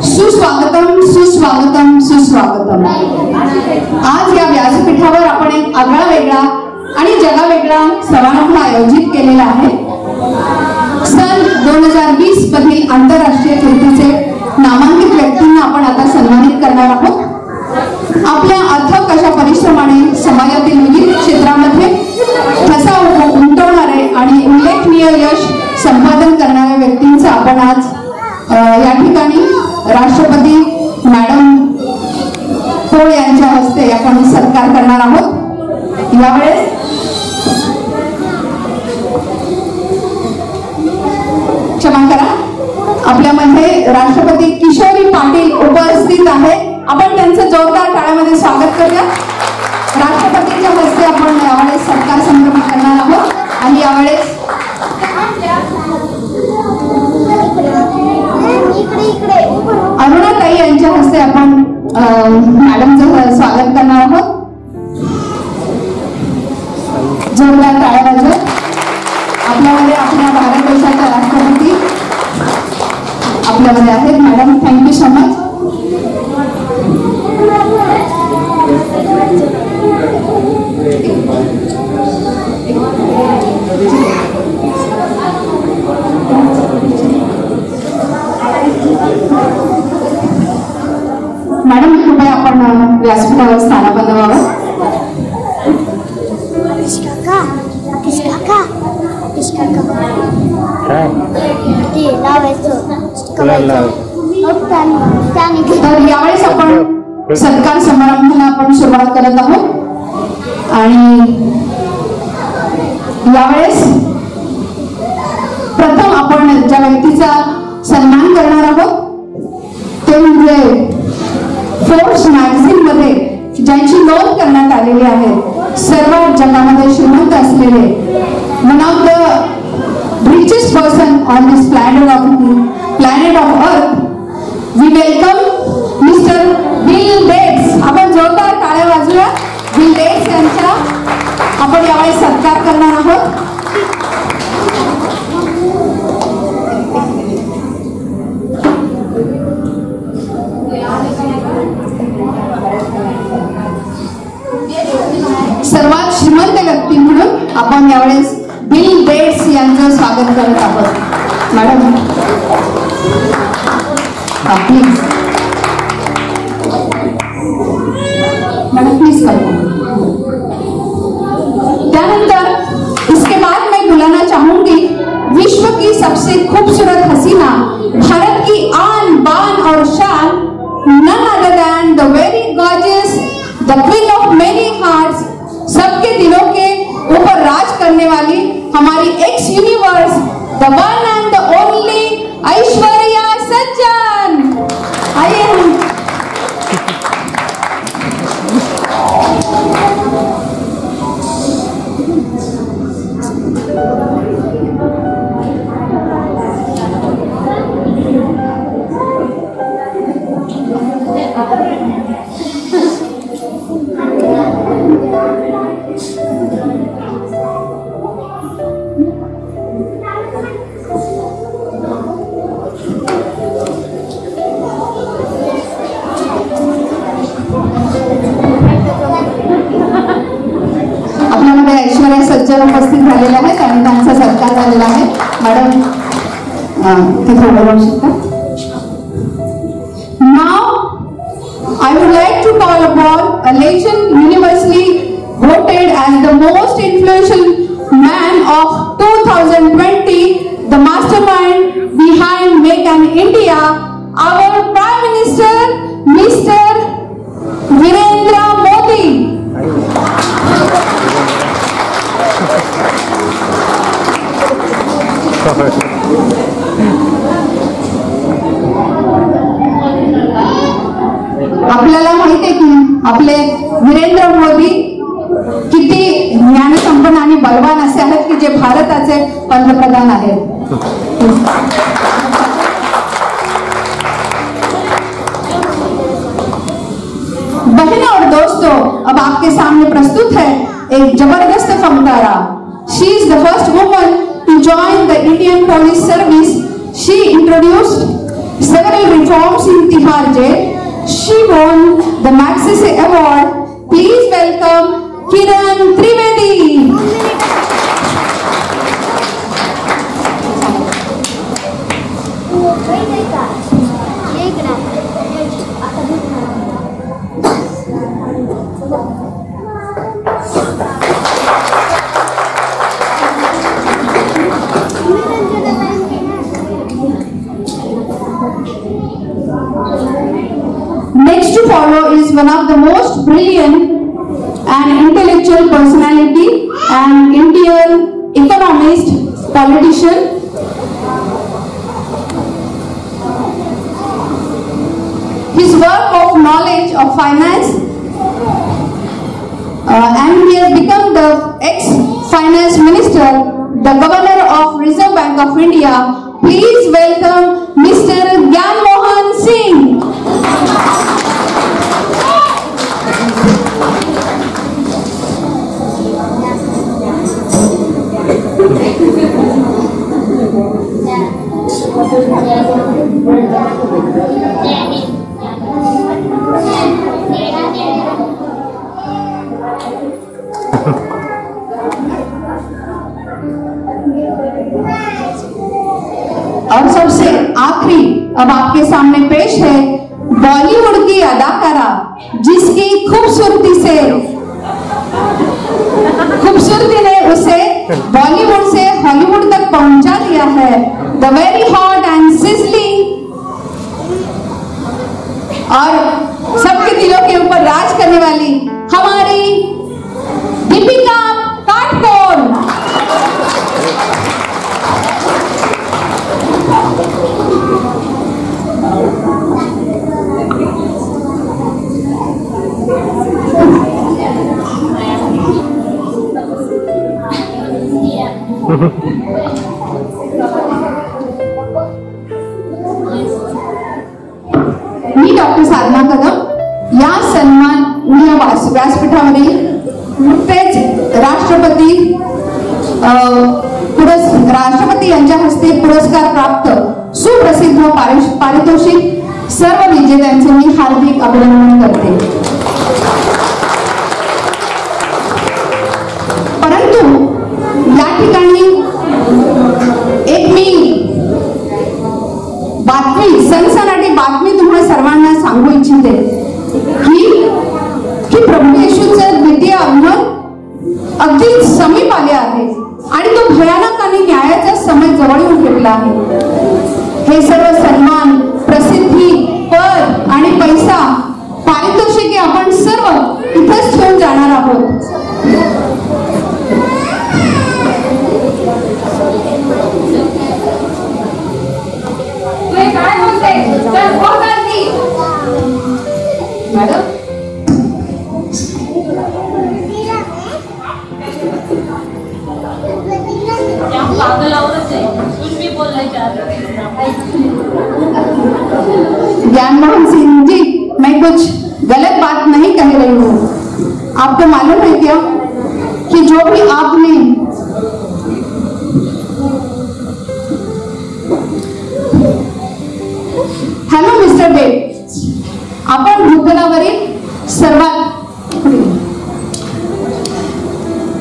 सुस्वागतम सुस्वागतम सुस्वागतम. आज या व्यासपीठावर आपण एक आगळा वेगळा आणि जगावेगळा समारंभ आयोजित केलेला आहे. सन 2020 मधील आंतरराष्ट्रीय कीर्तीचे नामांकित व्यक्तींना आपण आता सन्मानित करणार आहोत. आपल्या अथक अशा परिश्रमाने समाजातील विविध क्षेत्रामध्ये ठसा उमटवणारे आणि उल्लेखनीय यश संपादन करणाऱ्या व्यक्तींचा आपण आज या ठिकाणी राष्ट्रपती मॅडम पोळ यांच्या हस्ते आपण सत्कार करणार आहोत. यावेळेस क्षमा करा, आपल्यामध्ये राष्ट्रपती किशोरी पाटील उपस्थित आहेत. आपण त्यांचं जोरदार टाळ्यामध्ये स्वागत करूया. राष्ट्रपतींच्या हस्ते आपण यावेळेस सत्कार संभ्रम करणार आहोत. आणि यावेळेस अरुणाताई यांच्या हस्ते आपण मॅडमचं स्वागत करणार आहोत. जोरदार टाळ्या वाजवत. आपल्यामध्ये आपल्या भारत देशाच्या राष्ट्रपती आपल्यामध्ये आहेत. Madam, thank you so much. Madam, कृपया आपण व्यासपीठावर स्थानापन्न व्हावं. तर यावेळेस आपण सत्कार समारंभाला आपण सुरुवात करत आहोत. आणि यावेळेस प्रथम आपण ज्या व्यक्तीचा सन्मान करणार आहोत ते म्हणजे फोर्ब्स मॅगझिन मध्ये ज्यांची नोंद करण्यात आलेली आहे, सर्व जगामध्ये श्रीमंत असलेले one of the richest person on this planet of earth. We welcome mister Bill Gates. आपण जोरदार टाळ्या वाजूया. बिल गेट्स यांचा आपण यावेळेस सत्कार करणार आहोत. सर्वात श्रीमंत व्यक्ती म्हणून आपण यावेळेस बिल गेट्स यांचं स्वागत करत आहोत. Madam please. मैडम प्लीज करो. त्यानंतर इसके बाद मैं बुलाना चाहूंगी विश्व की सबसे खूबसूरत हसीना, भारत की आन बान और शान, none other than the very gorgeous, the queen of many hearts, सबके दिलों के ऊपर राज करने वाली हमारी ex universe, the one and the only Aishwarya Sajjan. आइए हम ऐश्वर्या सज्जन उपस्थित झालेले आहेत आणि त्यांचा सत्कार झालेला आहे. मॅडम तिथे उभं राहू शकता. Now I would like to call upon a legend universally voted as the most influential man of 2020, the mastermind behind Make in India, our Prime Minister, Mr. Virendra Modi. आपल्याला माहिती आहे की आपले वीरेंद्र मोदी किती ज्ञानसंपन्न आणि बलवान असे आहेत की जे भारताचे पंतप्रधान आहेत. बहनों और दोस्तों, अब आपके सामने प्रस्तुत है एक जबरदस्त फनकारा. She is the first woman to join the Indian Police Service. She introduced several reforms in Tihar jail. She won the Magsaysay Award. Please welcome Kiran Trivedi. Next to follow is one of the most brilliant and intellectual personality and Indian economist, politician. His work of knowledge of finance and he has become the ex-finance minister, the governor of Reserve Bank of India. Please welcome Mr. Gyan Mohan Singh. और सबसे आखिरी अब आपके सामने पेश है बॉलीवुड की अदाकारा जिसकी खूबसूरती ने उसे बॉलीवुड से हॉलीवुड तक पहुंचा दिया है. The very hot end sizzling और सबके दिलों के ऊपर राज करने वाली हमारी दीपिका पादुकोण. मी डॉक्टर साधना कदम या सन्माननीय व्यासपीठावरील नुकतेच राष्ट्रपती यांच्या हस्ते पुरस्कार प्राप्त सुप्रसिद्ध पारितोषिक सर्व विजेत्यांचे मी हार्दिक अभिनंदन करते. परंतु या ठिकाणी एक मी सनसनाटी बातमी तुम्हाला सर्वांना सांगू इच्छिते की प्रभू येशूचं द्वितीय आगमन अगदी समीप आले आहे आणि तो भयानक आणि न्यायाचा समय जवळ येऊन ठेवला आहे. हे सर्व सन्मान, प्रसिद्धी, पद आणि पैसा, पारितोषिके आपण सर्व इथेच ठेवून जाणार आहोत. मॅडम ज्ञान मोहन सिंह जी, मैं कुछ गलत बात नहीं कह रही हूँ. आपको मालूम है क्या कि जो भी आपने हॅलो मिस्टर देव, आपण भूतलावरील सर्वात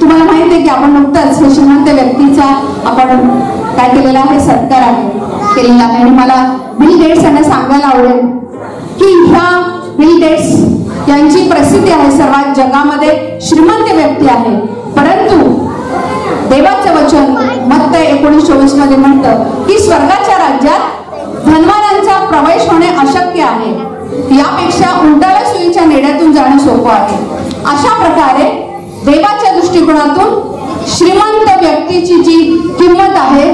तुम्हाला माहिती आहे की आपण नुकताच हे श्रीमंत व्यक्तीचा आपण काय केलेला आहे, सत्कार केलेला आहे. आणि मला बिल गेट्स यांना सांगायला आवडेल की ह्या बिल गेट्स यांची प्रसिद्धी आहे, सर्वात जगामध्ये श्रीमंत व्यक्ती आहे. परंतु देवाचं वचन मत्तय 19:24 मध्ये म्हणतं की स्वर्गाच्या राज्यात धनवानांचा प्रवेश होणे अशक्य आहे, यापेक्षा उंटाळ्या सुईच्या नेड्यातून जाणं सोपं आहे. अशा प्रकारे देवाच्या दृष्टिकोनातून श्रीमंत व्यक्तीची जी किंमत आहे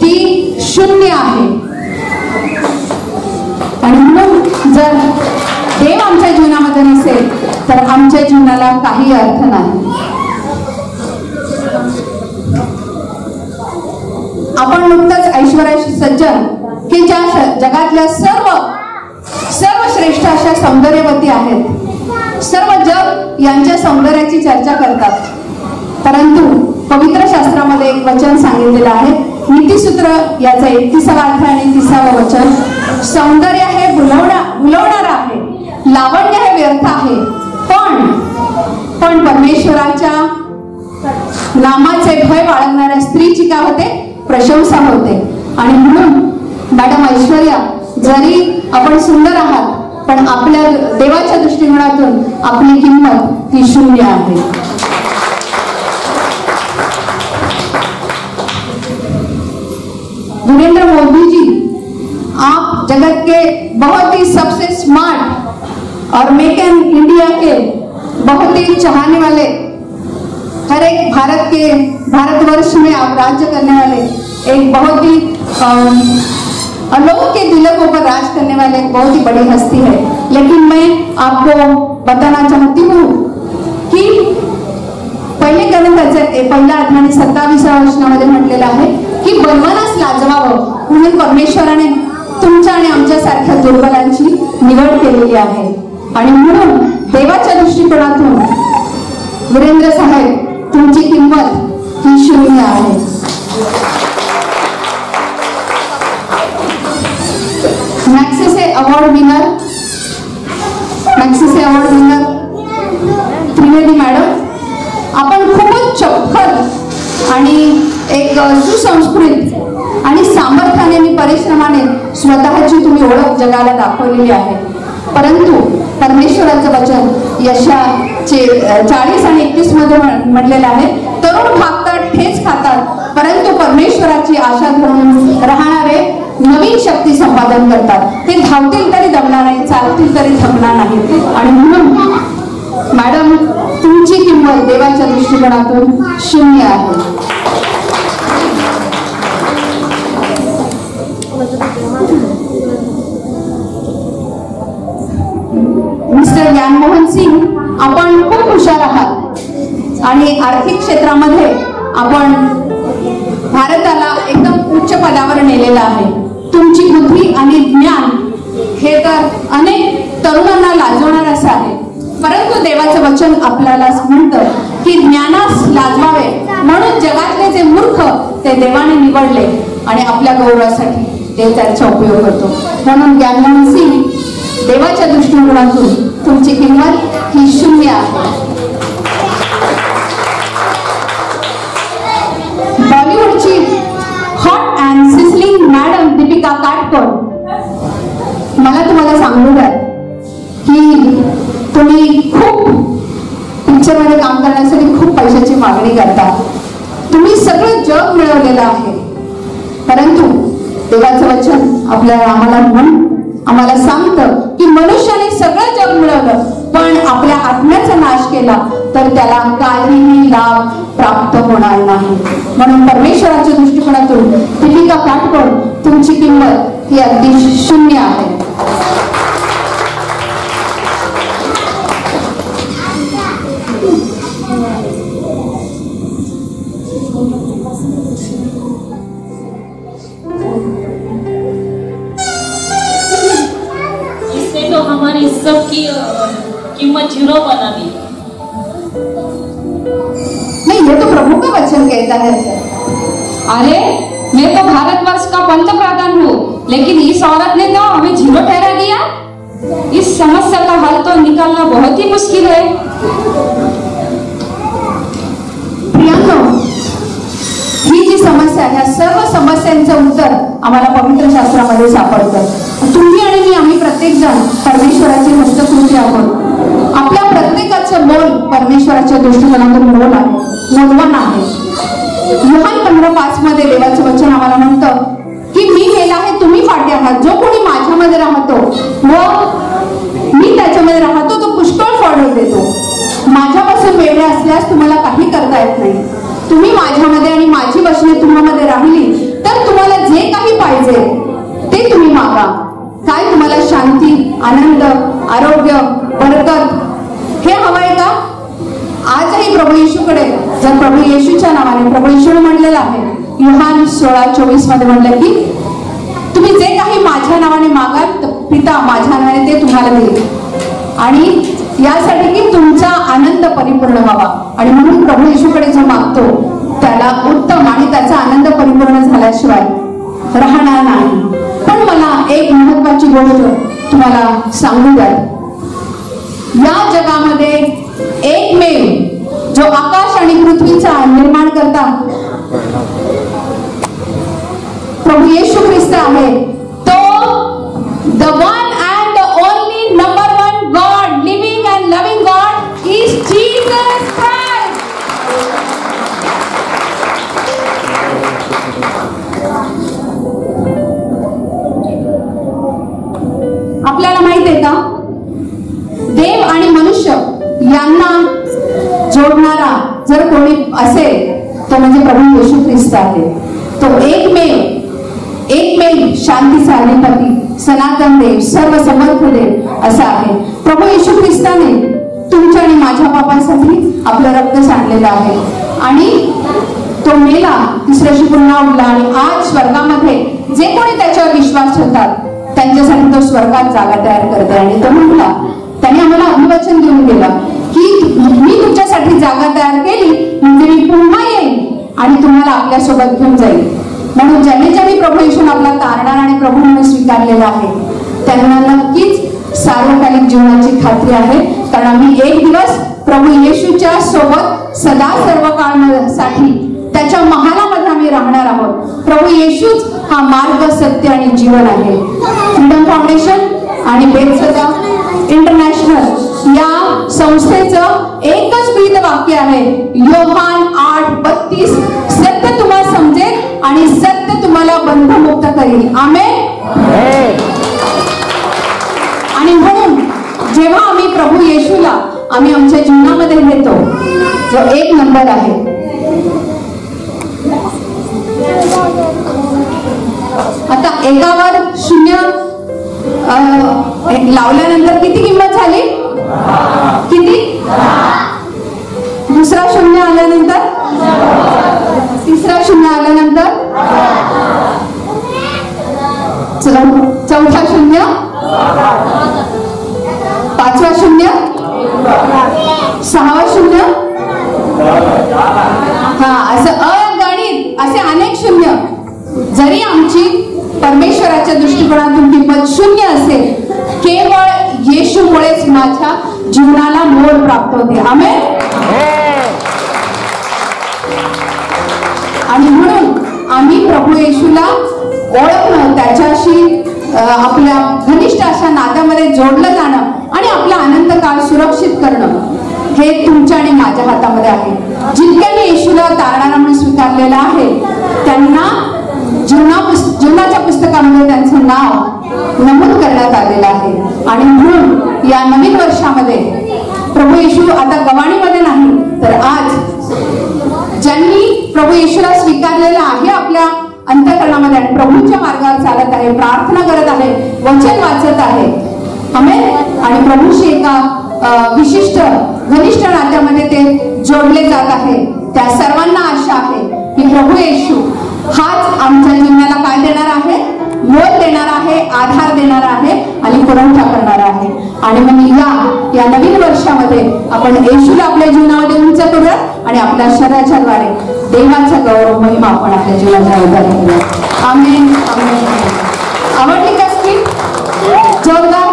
ती शून्य आहे. आणि म्हणून जर देव आमच्या जीवनामध्ये नसेल तर आमच्या जीवनाला काही अर्थ नाही. आपण नुकतंच ऐश्वर्या सज्जन की ज्या जगातल्या सर्व श्रेष्ठ अशा सौंदर्यवती आहेत, सर्व जग यांच्या सौंदर्याची चर्चा करतात. परंतु पवित्र शास्त्रामध्ये एक वचन सांगितलेलं आहे, नीतिसूत्र याचा 31वा अध्याय आणि 30वे वचन, सौंदर्य हे भुलवणारं आहे, लावण्य हे व्यर्थ आहे, पण परमेश्वराच्या नामाचे भय बाळगणाऱ्या स्त्रीची काय होते? प्रशंसा होते. आणि म्हणून मॅडम ऐश्वर्या, जरी आपण सुंदर आहात पण आपल्या देवाच्या दृष्टिकोनातून आपली किंमत ही शून्य आहे. नरेंद्र मोदी जी, आप जगत के बहुत ही सबसे स्मार्ट और मेक इन इंडिया के बहुत ही चाहने वाले, हर एक भारतवर्ष में आप राज्य करने वाले एक बहुत ही लोगों के दिलों के ऊपर राज करने वाले एक बहुत ही बड़ी हस्ती है. लेकिन मैं आपको बताना चाहती हूँ की पहिल्या अध्याय 27व्या वचनामध्ये म्हटलेलं आहे की बलवानास लाजवावं म्हणून परमेश्वराने तुमच्या आणि आमच्या सारख्या दुर्बलांची निवड केलेली आहे. आणि म्हणून देवाच्या दृष्टिकोनातून वीरेंद्र साहेब, तुमची किंमत ही शून्य आहे. Magsaysay award winner Trivedi madam, आपण खूपच चपखल आणि एक सुसंस्कृत आणि सामर्थ्याने आणि परिश्रमाने स्वतःची तुम्ही ओळख जगाला दाखवलेली आहे. परंतु परमेश्वराचं वचन यशाचे 40 आणि 31 मध्ये म्हटलेलं आहे, तरुण भागतात, ठेच खातात, परंतु परमेश्वराची आशा धरून राहणारे नवीन शक्ती संपादन करतात. ते धावतील तरी दमणार नाही, चालतील तरी थकणार नाही. आणि म्हणून मॅडम, तुमची किंमत देवाच्या दृष्टिकोनातून शून्य आहे. मिस्टर ज्ञानमोहन सिंग, आपण खूप हुशार आहात आणि आर्थिक क्षेत्रामध्ये आपण भारताला एकदम उच्च पदावर नेलेलं आहे. तुमची बुद्धी आणि ज्ञान हे तर अनेक तरुणांना लाजवणार असं आहे. परंतु देवाचं वचन आपल्याला म्हणतं की ज्ञानास लाजवावे म्हणून जगातले जे मूर्ख ते देवाने निवडले आणि आपल्या गौरवासाठी ते त्याचा उपयोग करतो. म्हणून ज्ञानमोहन सिंग, देवाच्या दृष्टिकोनातून तुमची किंमत ही शून्य आहे. बॉलिवूडची hot and sizzling madam Deepika काटकोन, मला तुम्हाला सांगू द्या की तुम्ही खूप पिक्चरमध्ये काम करण्यासाठी खूप पैशाची मागणी करता. तुम्ही सगळं जग मिळवलेलं आहे, परंतु देवाचं वचन आम्हाला सांगतं की मनुष्याने सगळं जग मिळवलं पण आपल्या आत्म्याचा नाश केला तर त्याला काहीही लाभ प्राप्त होणार नाही. म्हणून परमेश्वराच्या दृष्टिकोनातून दीपिका काटकोन, तुमची किंमत ही अगदी शून्य आहे. इसने तो हमारी सबकी कीमत 0 बना दी. नहीं, ये तो प्रभु का वचन कहता है. अरे, मैं तो भारतवर्ष का पंतप्रधान हूँ, लेकिन इस औरत ने तो हमें 0 ठहरा दिया. इस समस्या का हल तो निकालना बहुत ही मुश्किल है. प्रियांनो, ही जी समस्या, ह्या सर्व समस्यांचं उत्तर आम्हाला पवित्र शास्त्रामध्ये सापडतं. तुम्ही आणि मी, आम्ही प्रत्येक जण परमेश्वराची हस्तकृती आहोत. आपल्या प्रत्येकाचं मोल परमेश्वराच्या दृष्टिकोनातून मोलवान आहे. योहान 15:5 मध्ये देवाचं वचन आम्हाला म्हणतं की मी मेला आहे, तुम्ही फाटे आहात. जो कोणी माझ्यामध्ये राहतो व मी त्याच्यामध्ये राहतो तो पुष्कळ फळ देतो. माझ्यापासून वेगळे असल्यास तुम्हाला काही करता येत नाही. तुम्ही माझ्यामध्ये आणि माझी वचने तुम्हामध्ये राहिली तर तुम्हाला जे काही पाहिजे ते तुम्ही मागा. काय तुम्हाला शांती, आनंद आरोग्य, बरकत हे हवंय का? आजही प्रभू येशूकडे जर प्रभू येशूच्या नावाने प्रभू येशूने म्हणलेलं आहे, योहान 16:24 मध्ये म्हणलं की तुम्ही जे काही माझ्या नावाने मागाल पिता माझ्या नावाने ते तुम्हाला देईल, आणि यासाठी की तुमचा आनंद परिपूर्ण व्हावा. आणि म्हणून प्रभू येशूकडे जो मागतो त्याला उत्तम आणि त्याचा आनंद परिपूर्ण झाल्याशिवाय राहणार नाही. पण मला एक महत्वाची गोष्ट तुम्हाला सांगू द्या. या जगामध्ये एकमेव जो आकाश आणि पृथ्वीचा निर्माण करता प्रभू येशू ख्रिस्त आहे, तो the one and the only number one God, living and loving God is Jesus Christ. आपल्याला माहित आहे का, देव आणि मनुष्य यांना जोडणारा जर कोणी असेल तो म्हणजे प्रभू येशू ख्रिस्त आहे. तो एकमेव शांतीचा अधिपती, सनातन देव, सर्व समर्थ देव असा आहे. प्रभू येशू ख्रिस्ताने तुमच्या आणि माझ्या पापासाठी आपलं रक्त सांडलेलं आहे, आणि तो मेला, तिसऱ्याशी पुन्हा उठला, आणि आज स्वर्गामध्ये जे कोणी त्याच्यावर विश्वास ठेवतात त्यांच्यासाठी तो स्वर्गात जागा तयार करते. आणि तो म्हटला, त्याने आम्हाला अभिवचन देऊन गेलं की मी तुमच्यासाठी जागा तयार केली म्हणजे मी पुन्हा येईल आणि तुम्हाला आपल्या सोबत घेऊन जाईल. म्हणून ज्याने प्रभू येशूला आपला तारणार आणि प्रभू म्हणून स्वीकारलेला आहे त्यांना नक्कीच सार्वकालिक जीवनाची खात्री आहे, कारण आम्ही एक दिवस प्रभू येशूच्या सोबत सदा सर्व काळासाठी त्याच्या महालामध्ये आम्ही राहणार आहोत. प्रभू येशूच हा मार्ग, सत्य आणि जीवन आहे. फ्रीडम फाउंडेशन आणि बेथसदा इंटरनॅशनल या संस्थेचं एकच ब्रीद वाक्य आहे, योहान 8:32, सत्य तुम्हाला समजेल आणि सत्य तुम्हाला बंधमुक्त करेल. आमेन. आणि म्हणून जेव्हा आम्ही प्रभू येशूला आम्ही आमच्या जीवनामध्ये घेतो, जो एक नंबर आहे, आता एकावर 0 लावल्यानंतर किती किंमत झाली? किती? दुसरा 0 आल्यानंतर, तिसरा 0 आल्यानंतर, चौथा 0, पाचवा 0, सहावा 0, हा असं अगणित असे अनेक 0. जरी आमची परमेश्वराच्या दृष्टिकोनातून किंमत 0 असेल, केवळ येशूमुळेच माझ्या जीवनाला मोड प्राप्त होते. आमेन. आणि म्हणून आम्ही प्रभू येशूला ओळखणं, त्याच्याशी आपल्या घनिष्ठ अशा नात्यामध्ये जोडलं जाणं आणि आपला आनंद काळ सुरक्षित करणं हे तुमच्या आणि माझ्या हातामध्ये आहे. जितक्याने येशूला तारणारा म्हणून स्वीकारलेलं आहे त्यांना जीवनाच्या पुस्तकामध्ये त्यांचं नाव नमूद करण्यात आलेलं आहे. आणि म्हणून या नवीन वर्षामध्ये प्रभू येशू आता गवाणीमध्ये नाही, तर आज ज्यांनी प्रभू येशूला स्वीकारलेलं आहे आपल्या अंतःकरणामध्ये आणि प्रभूच्या मार्गावर चालत आहे, प्रार्थना करत आहे, वचन वाचत आहे, आमेन, आणि प्रभूशी एका विशिष्ट घनिष्ठ नात्यामध्ये ते जोडले जात आहे, त्या सर्वांना आशा आहे की प्रभू येशू हाच आमच्या जीवनाला काय देणार आहे? मोल देणार आहे, आधार देणार आहे आणि पुरवठा करणार आहे. आणि मग या नवीन वर्षामध्ये आपण येशूला आपल्या जीवनामध्ये उंच करूया आणि आपल्या शरीराच्या द्वारे देवाचा गौरव महिमा आपण आपल्या जीवनाच्या आधारे करूया. आमेन. आमेन. आवडली का स्क्रीन? जोरदार.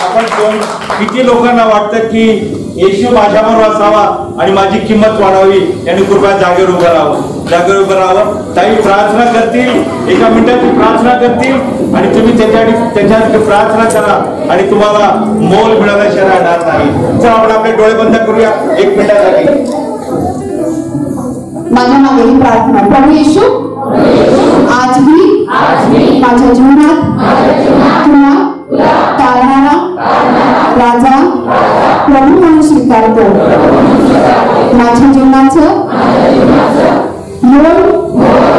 आपण किती लोकांना वाटतं की येशू माझ्याबरोबर असावा आणि माझी किंमत वाढावी, यांनी कृपया जागेवर उभं राहावं. ताई प्रार्थना करतील, 1 मिनिटाची प्रार्थना करतील आणि तुम्ही त्याच्यासाठी प्रार्थना करा आणि तुम्हाला मोल मिळाल्याशिवाय राहणार नाही. तर आपण आपले डोळे बंद करूया 1 मिनिटासाठी. माझ्या मागे ही प्रार्थना. प्रभू येशू, आज मी माझ्या जीवनात तुला तारणारा राजा प्रभू म्हणून स्वीकारतो. माझ्या जीवनाचं मोल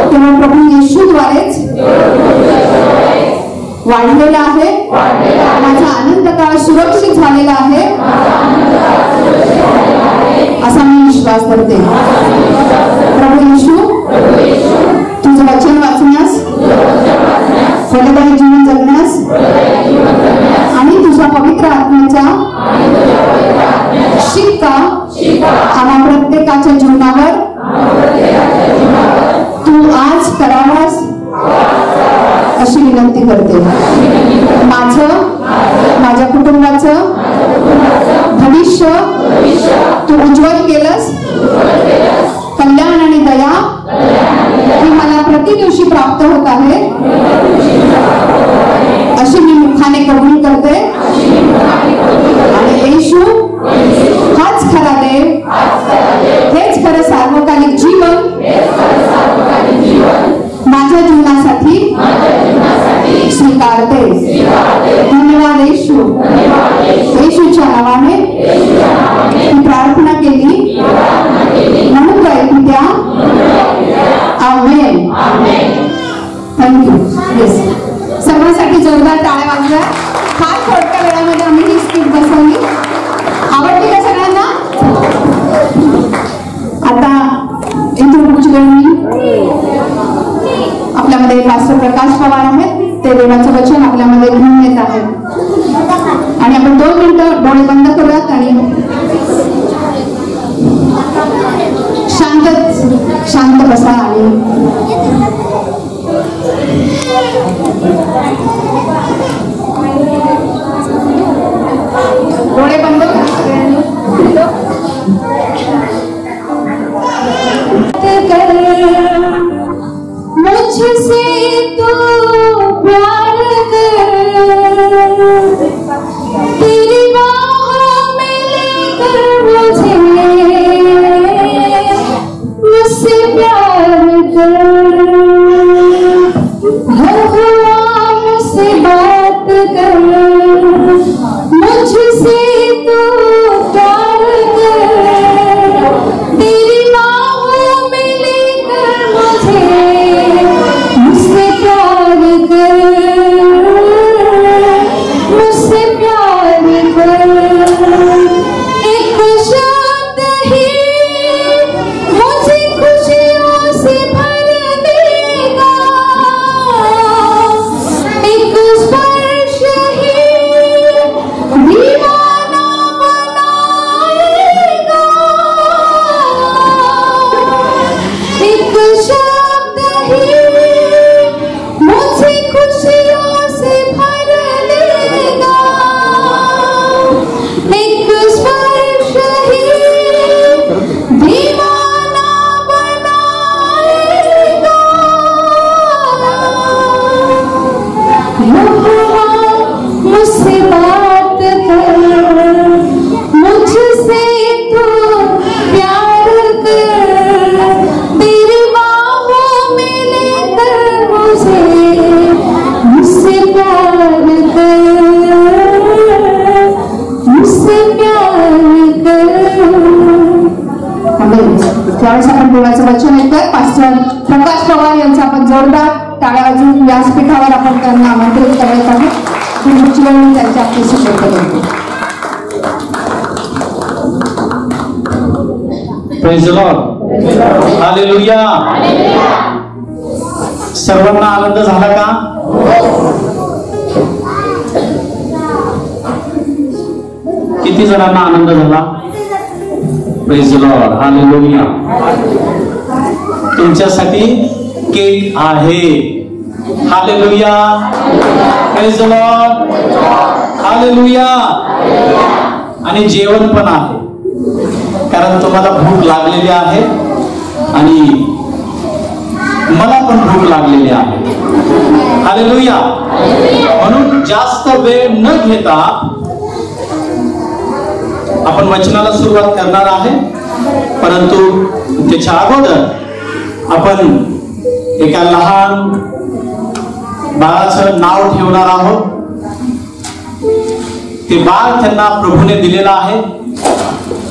केवळ प्रभू येशूद्वारेच वाढलेला आहे. माझा आनंद काळ सुरक्षित झालेला आहे असा मी विश्वास करते. प्रभू येशू तुझं वचन वाचण्यास, फलदायी जीवन जगण्यास आणि तुझ्या पवित्र आत्म्याचा शिक्का आम्हा प्रत्येकाच्या जीवनावर तू आज करावास अशी विनंती करते. माझ्या कुटुंबाचं भविष्य तू उज्ज्वल केलंस. कल्याण आणि दया ही मला प्रति दिवशी प्राप्त होत आहे अशी मी मुखाने कबूल करते. आणि येशू हाच खरा देव, हेच खरं सार्वकालिक जीवन माझ्या जीवनासाठी स्वीकारते. धन्यवाद येशू. येशूच्या नावाने ही प्रार्थना केली म्हणून काय पित्या. आमेन. थँक्यू. येस, सर्वांसाठी जोरदार टाळ्या वाजवा. फार थोडक्या वेळामध्ये आम्ही ही स्किट बसवली. आवडली का सगळ्यांना? आता इथून पुढची वेळ आपल्यामध्ये पास्टर प्रकाश पवार आहेत. ते देवाचं वचन आपल्यामध्ये घेऊन येत आहेत आणि आपण 2 मिनिटं डोळे बंद करूयात आणि शांत बसा आणि डोळे बंद मुझसे तो प्यार कर, तेरी बाहों में लेकर मुझे मुझसे प्यार कर. हर हुआ मुझसे बात कर, मुझसे तो प्यार कर, तेरी बाहों में लेकर मुझसे प्यार कर, मुझसे प्यार कर. एक शब्द ही मुझे खुशियों से भर देगा, एक स्पर्श ही दीवाना बनाएगा. एक शब्द ही मुझे खुशियों से भर देगा, एक स्पर्श ही दीवाना बनाएगा. मुझसे बात कर, मुझसे तो प्यार कर, तेरी बाहों में लेकर मुझसे प्यार कर, मुझसे प्यार कर. त्यावेळेस आपण देवाचं वचन ऐकूया. पास्टर प्रकाश पवार यांचा आपण जोरदार टाळ्या वाजवून व्यासपीठावर आपण त्यांना आमंत्रित करत आहोत. पुढची वेळ त्यांच्या आपल्याशी चर्चा करतो. Praise the lord. हालेलुया. सर्वांना आनंद झाला का? किती जणांना आनंद झाला? Praise the lord. हालेलुया. तुमच्यासाठी केक आहे. Hallelujah. Praise the lord. Hallelujah. आणि जेवण पण आहे, कारण तुम्हाला भूक लागलेली आहे आणि मला पण भूक लागलेली आहे. हालेलुया. म्हणून जास्त वेळ न घेता आपण वचनाला सुरुवात करणार आहे, परंतु त्याच्या अगोदर आपण एका लहान बाळाचं नाव ठेवणार आहोत. ते बाळ त्यांना प्रभूने दिलेलं आहे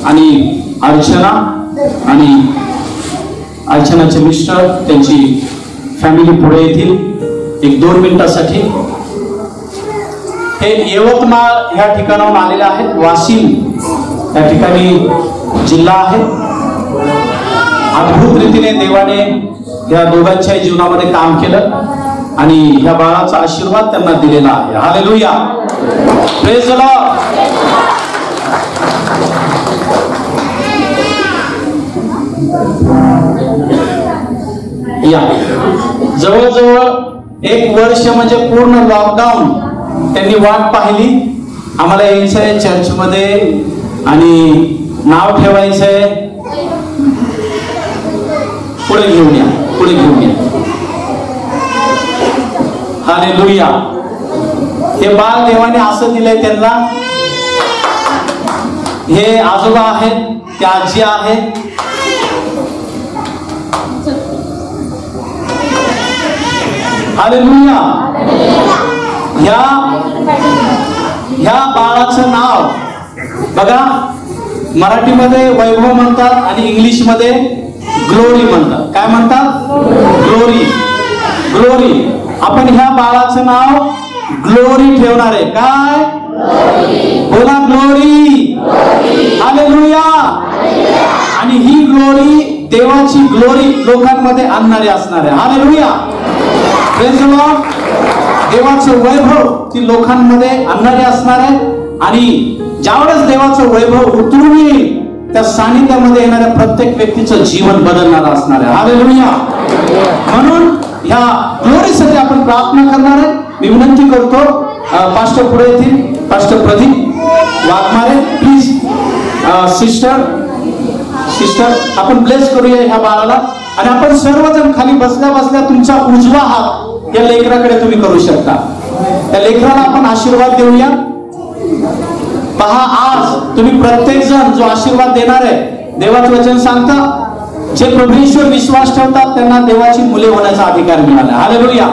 आणि अर्चना आणि अर्चनाचे मिस्टर त्यांची फॅमिली पुढे येतील 1-2 मिनिटासाठी. हे यवतमाळ ह्या ठिकाणाहून आलेले आहेत. वाशिम या ठिकाणी जिल्हा आहे. अद्भुत रीतीने देवाने या दोघांच्या जीवनामध्ये काम केलं आणि या बाळाचा आशीर्वाद त्यांना दिलेला आहे. Hallelujah, praise the Lord. या जवळजवळ 1 वर्ष म्हणजे पूर्ण लॉकडाऊन त्यांनी वाट पाहिली. आम्हाला यायचंय चर्चमध्ये आणि नाव ठेवायचंय. पुढे घेऊन या, पुढे घेऊन या. हालेलुया. हे बाळ देवाने असं दिलंय त्यांना. हे आजोबा आहेत, त्या आजी आहेत. हालेलुया. ह्या बाळाचं नाव बघा, मराठीमध्ये वैभव म्हणतात आणि इंग्लिश मध्ये ग्लोरी म्हणतात. काय म्हणतात? ग्लोरी. ग्लोरी. आपण ह्या बाळाचं नाव ग्लोरी ठेवणार आहे. काय? बोला, ग्लोरी. हालेलुया. आणि ही ग्लोरी देवाची ग्लोरी लोकांमध्ये आणणारी असणार आहे. Hallelujah, praise the Lord. देवाचं वैभव ती लोकांमध्ये आणणारी असणार आहे आणि ज्यावेळेस देवाचं वैभव उतरून येईल त्या सानिध्यामध्ये येणाऱ्या प्रत्येक व्यक्तीचं जीवन बदलणार असणार आहे. हालेलुया. म्हणून ह्या ग्लोरीसाठी आपण प्रार्थना करणार आहे. मी विनंती करतो पास्टर पुढे येतील. Pastor Pradeep Waghmare, please. Sister आपण ब्लेस करूया ह्या बाळाला आणि आपण सर्वजण खाली बसल्या बसल्या तुमचा उजवा हात या लेकराकडे तुम्ही करू शकता. त्या लेकराला आपण आशीर्वाद देऊया. पहा, आज तुम्ही प्रत्येक जण जो आशीर्वाद देणार आहे, देवाचं वचन सांगतं जे प्रभूवर विश्वास ठेवतात त्यांना देवाची मुले होण्याचा अधिकार मिळाला. हालेलुया.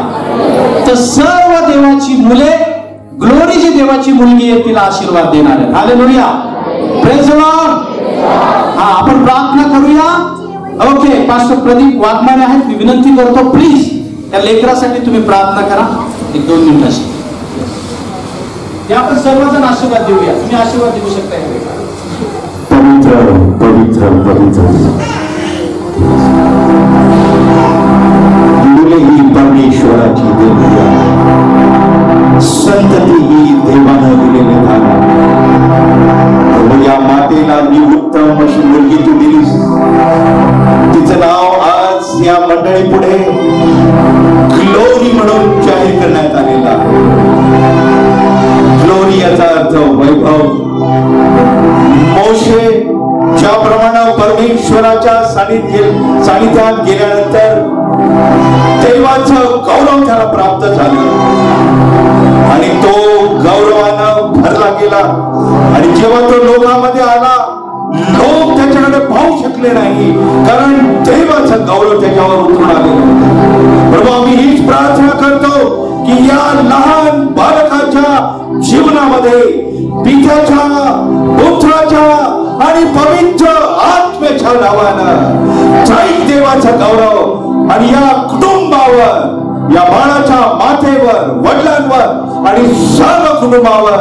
तर सर्व देवाची मुले, ग्लोरी जी देवाची मुलगी आहे तिला आशीर्वाद देणार आहे. Hallelujah, praise the Lord. हा, आपण प्रार्थना करूया. ओके, पास्टर प्रदीप वाघमारे आहेत. मी विनंती करतो प्लीज या लेकरासाठी तुम्ही प्रार्थना करा 1-2 मिनिटाची. आपण सर्वजण आशीर्वाद देऊया. तुम्ही आशीर्वाद देऊ शकता. पवित्र पवित्र पवित्र मुले ही परमेश्वराची देणगी आहे. संतती ही देवानं दिलेली दान आहे. या मातेला ही उत्तम अशी मुलगी तू दिलीस. तिचं नाव आज या मंडळी पुढे ग्लोरी म्हणून जाहीर करण्यात आलेला आहे. ग्लोरी याचा अर्थ वैभव. मोशे ज्याप्रमाणे परमेश्वराच्या सानिध्यात गेल्यानंतर देवाचं गौरव त्याला प्राप्त झालं आणि तो गौरवानं भरला गेला आणि जेव्हा तो लोकांमध्ये आला लोक त्याच्याकडे पाहू शकले नाही कारण देवाचं गौरव त्याच्यावर उतरून आले. प्रभू, आम्ही हीच प्रार्थना करतो की या लहान बालकाच्या जीवनामध्ये पित्याच्या, पुत्राच्या आणि पवित्र आत्म्याच्या नावानं जय देवाचा गौरव आणि या कुटुंबावर, या बाळाच्या मातेवर, वडिलांवर आणि सर्व कुटुंबावर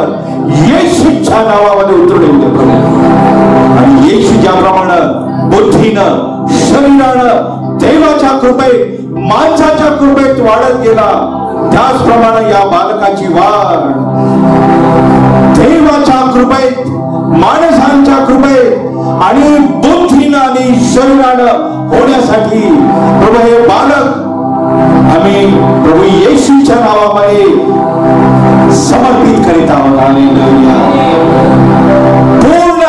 येशूच्या नावामध्ये उतरून येऊ दे. आणि येशू ज्याप्रमाणे बुद्धीनं, शरीरानं देवाच्या कृपेत, माणसाच्या कृपेत वाढत गेला त्याचप्रमाणे या बालकाची वाढ देवाच्या कृपेत, माणसांच्या कृपेत आणि बुद्धीनं आणि शरीरानं होण्यासाठी प्रभू हे बालक आम्ही प्रभू येशूच्या नावामध्ये समर्पित करीत आहोत. हालेलुया. पूर्ण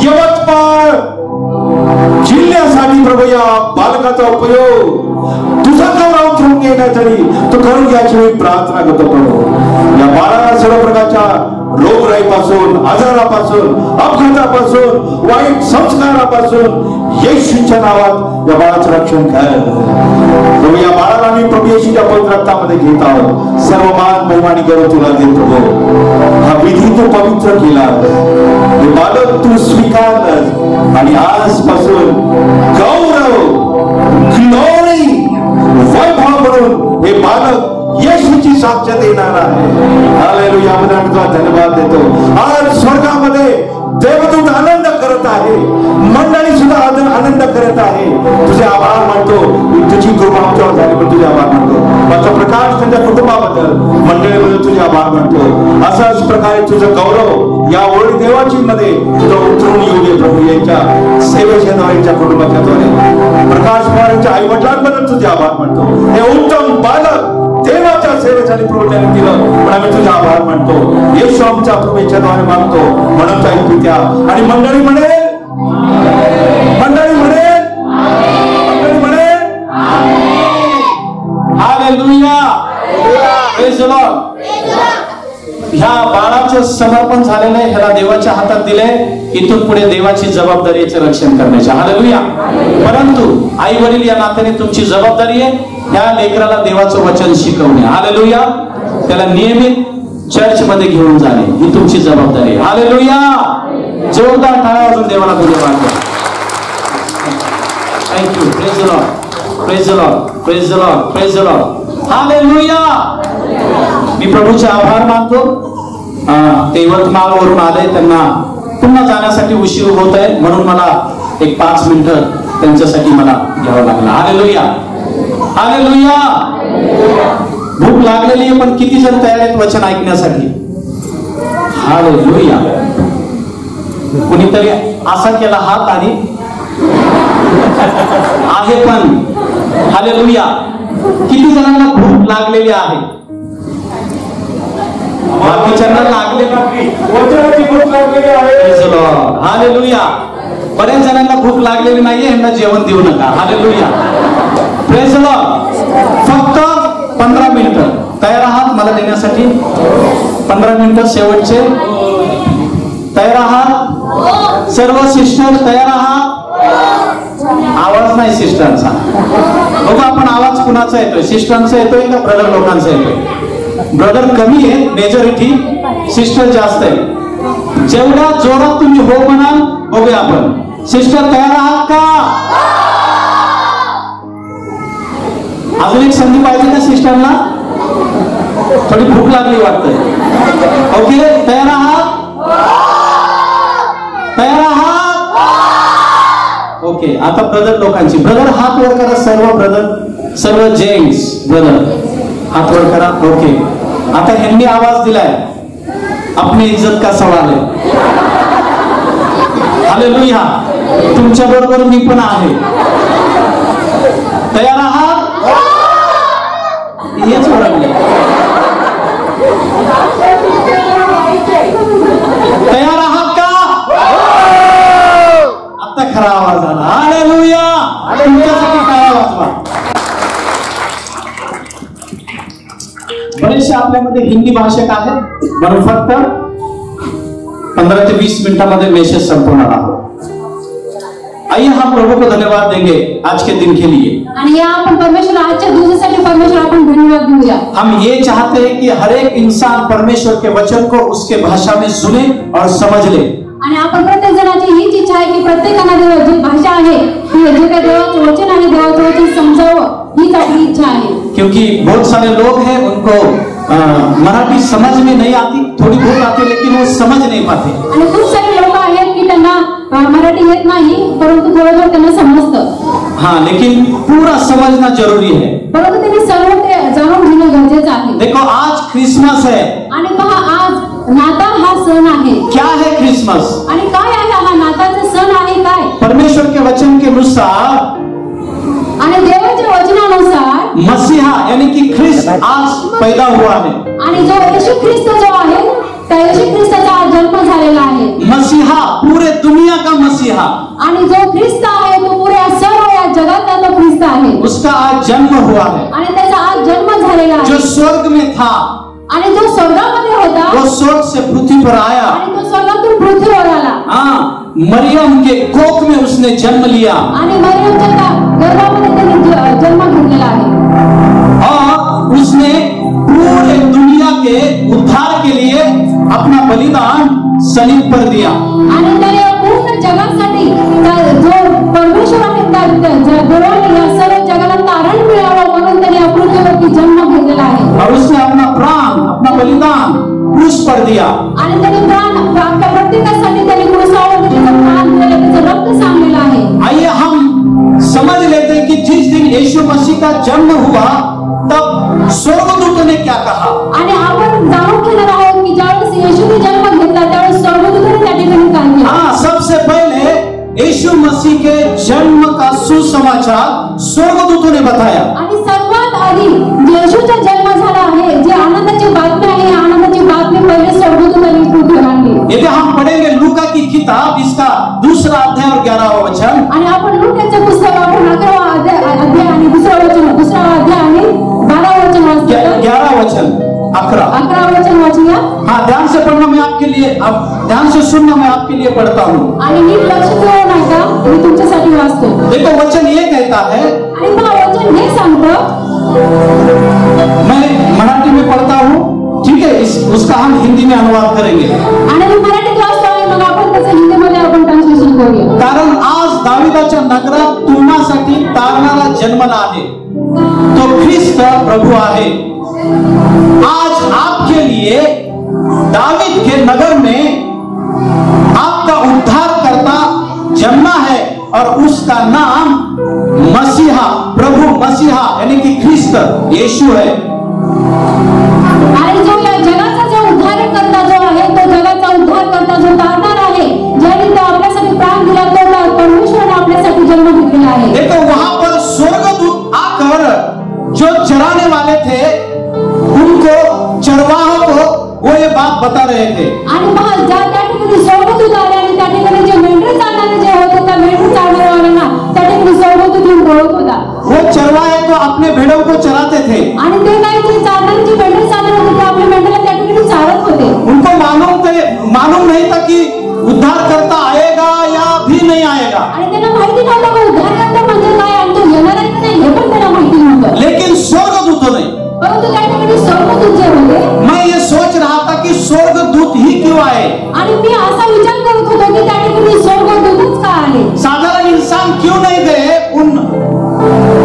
यवतमाळ जिल्ह्यासाठी प्रभू या बालकाचा उपयोग तुझा गौरव ठेवून घेण्यासाठी तू करून घ्यायची मी प्रार्थना करतो. प्रभू, या बाळाला सर्व प्रकारच्या रोगराईपासून, आजारापासून, अपघातापासून, वाईट संस्कारापासून येशूच्या नावात या बाळाचं रक्षण कर. प्रभू, या बाळाला मी प्रभू येशूच्या पवित्र रक्तामध्ये घेत आहोत. सर्व मान महिमानी गौरव तुला देतो. हा विधी तू पवित्र केला, हे बालक तू स्वीकारलं आणि आजपासून गौरव, ग्लोरी, वैभव म्हणून हे बालक येशूची साक्ष देणार आहे. हालेलुया. आपण तुला धन्यवाद देतो. आज स्वर्गामध्ये देवदूत आनंद करत आहे, मंडळी सुद्धा आनंद करत आहे. तुझे आभार मानतो, तुझी कृपा आमच्यावर झाली पण तुझे आभार मानतो. माझा प्रकाश त्यांच्या कुटुंबाबद्दल, मंडळीबद्दल तुझे आभार मानतो. अशाच प्रकारे तुझं गौरव या ओळी देवाची मध्ये तुझं उतरून येऊ दे प्रभू. यांच्या सेवेच्या द्वारे, यांच्या कुटुंबाच्या द्वारे प्रकाश पवार यांच्या आई वडिलांबद्दल तुझे आभार मानतो. हे उत्तम बालक देवाच्या सेवेसाठी प्रवचन दिलं पण आम्ही तुझा आभार मानतो. येशू आमच्या प्रभूच्या द्वारे मागतो म्हणून काही पित्या. आणि मंडळी म्हणेल, मंडळी म्हणेल, मंडळी म्हणेल हालेलुया. Praise the Lord. ह्या बाळाचं समर्पण झालेलं आहे, ह्याला देवाच्या हातात दिलंय. इथून पुढे देवाची जबाबदारी याचं रक्षण करण्याची. हालेलुया. परंतु आई वडील या नात्याने तुमची जबाबदारी आहे ह्या लेकराला देवाचं वचन शिकवणे. हालेलुया. त्याला नियमित चर्च मध्ये घेऊन जाणे ही तुमची जबाबदारी आहे. हालेलुया. जोरदार टाळ्या वाजून देवाला धन्यवाद द्या. Thank you. Praise the lord. Praise the lord. Praise the lord. Praise the lord. Hallelujah. मी प्रभूचे आभार मानतो. ते यवतमाळवरून आले, त्यांना पुन्हा जाण्यासाठी उशीर होत आहे म्हणून मला एक 5 मिनिटं त्यांच्यासाठी मला घ्यावं लागलं. हालेलुया. हालेलुया. भूक लागलेली आहे पण किती जण तयार आहेत वचन ऐकण्यासाठी? हालेलुया. कुणीतरी असा केला हात आणि आहे पण. हालेलुया. किती जणांना भूक लागलेली आहे? बाकीच्यांना वचनाची भूक लागलेली आहे. हालेलुया. बऱ्याच जणांना भूक लागलेली नाहीये, यांना जेवण देऊ नका. हालेलुया. Praise the Lord. फक्त 15 मिनिटं तयार आहात मला देण्यासाठी? 15 मिनिटं शेवटचे. तयार आहात सर्व सिस्टर? तयार आहात? आवाज नाही सिस्टरचा. बघू आपण आवाज कुणाचा येतोय? सिस्टरचा येतोय का ब्रदर लोकांचा येतोय? ब्रदर कमी आहे मेजॉरिटी, सिस्टर जास्त आहे. जेवढ्या जोरात तुम्ही हो म्हणाल बघूया आपण. सिस्टर तयार आहात का? अजून एक संधी पाहिजे का सिस्टरला? थोडी भूक लागली वाटतंय. ओके. तयार आहात? तयार आहात? ओके. आता ब्रदर लोकांची. ब्रदर हात वर करा. सर्व ब्रदर, सर्व जेंट्स ब्रदर हात वर करा. ओके. आता ह्यांनी आवाज दिलाय, अपनी इज्जत का सवाल आहे. हालेलुया. तुमच्या बरोबर मी पण आहे. तयार आहात? हेच ओळखले. तयार आहात का? आता खरा आवाज आला. हालेलुया. तुमच्यासाठी काय वाजवा. बरेचसे आपल्यामध्ये हिंदी भाषक आहेत म्हणून फक्त 15 ते 20 मिनिटांमध्ये मेसेज संपवणार आहोत. आइए हम प्रभु को धन्यवाद देंगे आज के दिन के लिए. आणि या आपण परमेश्वर आजच्या दिवसासाठी परमेश्वर आपण धन्यवाद देऊया. हम ये चाहते हैं कि हर एक इंसान परमेश्वर के वचन को उसके भाषा में सुने और समझ ले. आणि आपण प्रत्येक जणाची हीच इच्छा आहे की प्रत्येकाला जी भाषा आहे ती जे काही देवाचं वचन आहे देवाचं वचन समजावं हीच आपली इच्छा आहे. क्योंकि बहुत सारे लोग हैं उनको मराठी समझ में नहीं आती, थोड़ी बहुत आती लेकिन वो समझ नहीं पाते. आणि खूप सारे लोक आहेत की त्यांना मराठी येत नाही परंतु थोडं त्यांना समजतं. हाँ, लेकिन पूरा समझना जरूरी है. परंतु त्यांनी सर्व ते जाणून घेणं गरजेचं आहे. देखो आज क्रिसमस है आणि पहा आज नाताळ हा सण आहे. क्या है क्रिसमस? आणि काय आहे हा नाताळचा सण आहे काय? परमेश्वर के वचन के अनुसार आणि देवाच्या वचनानुसार मसीहा यानी कि ख्रिस्त आज पैदा हुआ है. आणि जो येशू ख्रिस्त जो आहे त्या येशू ख्रिस्ताचा आज जन्म झालेला आहे. मसीहा पूरे दुनिया का मसीहा. आणि जो ख्रिस्त आहे तो पुऱ्या सर्व या जगातला तो ख्रिस्त आहे. उसका आज जन्म हुआ है. आणि त्याचा आज जन्म झालेला आहे. जो स्वर्ग में था आणि जो स्वर्गामध्ये होता वो स्वर्ग से पृथ्वी पर आया. आणि तो स्वर्गातून पृथ्वीवर आला. हाँ, मरियम के कोख में उसने जन्म लिया आणि मरियमच्या गर्भामध्ये त्याने जन्म घेतलेला आहे. और उसने पूरे दुनिया के उद्धार के लिए अपना बलिदान सलीब पर दिया. आणि त्याने पूर्ण जगासाठी जो परमेश्वर आहे त्या देवाने या सर्व जगाला तारण मिळावं म्हणून त्याने या पृथ्वीवरती जन्म घेतलेला आहे. और उसने अपना मसीह का जन्म हुआ तब स्वर्गदूत ने क्या कहा? आणि आपण जाणून घेणार आहोत की ज्यावेळेस येशूने जन्म घेतला त्यावेळेस स्वर्गदूताने त्या ठिकाणी काय केलं. हाँ, सबसे पहले यीशु मसीह के जन्म का सुसमाचार स्वर्गदूतों ने बताया. आणि सर्वात आधी येशूचा जन्म झाला आहे, जे आनंदाची बातमी आहे, आनंदाची बातमी पहिले स्वर्गदूतांनी पुढे आणली. यदि हम पढ़ेंगे लूका की किताब इसका 2 अध्याय और 11वां वचन, आणि आपण लूकाचे पुस्तक आपण 11वा अध्याय आणि दुसरा अध्याय आणि 12 वचन वाचतो. 11 वचन 11 वचन वाचूया. हाँ, ध्यान से पढ़ना, मैं आपके लिए, अब ध्यान से सुनना, मैं आपके लिए पढ़ता हूँ. आणि नीट लक्ष देऊन ऐका, मी तुमच्यासाठी वाचतो. देखो वचन ये कहता है, आणि मग वचन हे सांगतो, मैं मराठी में पढ़ता हूँ, ठीक है, उसका हम हिंदी में अनुवाद करेंगे. आणि मी मराठीत वाचतो आहे, मग आपण त्याचं हिंदीमध्ये आपण ट्रान्सलेशन करूया. कारण आज दाविदाच्या नगरात तुम्हासाठी तारणारा जन्मला आहे, तो ख्रिस्त प्रभु आहे. आज आपके लिए दाविद के नगर में आपका उद्धार करता जन्मा है और उसका नाम मसीहा, प्रभु मसीहा यानी कि ख्रिस्त यीशु है. आणि जो या जगाचा जो उद्धार करता जो आहे, तो जगाचा उद्धार करता जो तारणार आहे, ज्याने तो आपल्यासाठी प्राण दिला, तो परमेश्वराने आपल्यासाठी जन्म घेतलेला आहे. देखो वहां पर स्वर्गदूत आकर जो चराने वाले थे उनको, चरवाहों को वो ये बात बता रहे थे. आणि मग ज्या त्या ठिकाणी स्वर्गदूत आले आणि त्या ठिकाणी जे मेंढरे चालणारे जे होते, त्या मेंढरे चालणाऱ्यांना त्या ठिकाणी स्वर्गदूत येऊन बोलत होता. वो चरवाहे तो अपने भेड़ों को चराते थे. आणि ते काही जे चालणारे जे मेंढरे चालणारे होते, ते आपल्या मेंढ्याला त्या ठिकाणी चालत होते. उनको मालूम नहीं था कि उद्धार करता आएगा या भी नहीं आएगा. आणि त्यांना माहिती नव्हतं की उद्धार करता म्हणजे काय आणि तो येणार आहे की नाही हे पण त्यांना माहिती नव्हतं. लेकिन स्वर्गदूतों ने, परंतु त्या ठिकाणी स्वर्गदूत जे होते, मैं ये सोच रहा था कि स्वर्गदूत ही क्यों आए. आणि मी असा विचार करत होतो की त्या ठिकाणी स्वर्गदूतच का आले. साधारण इंसान क्यों नहीं गए उन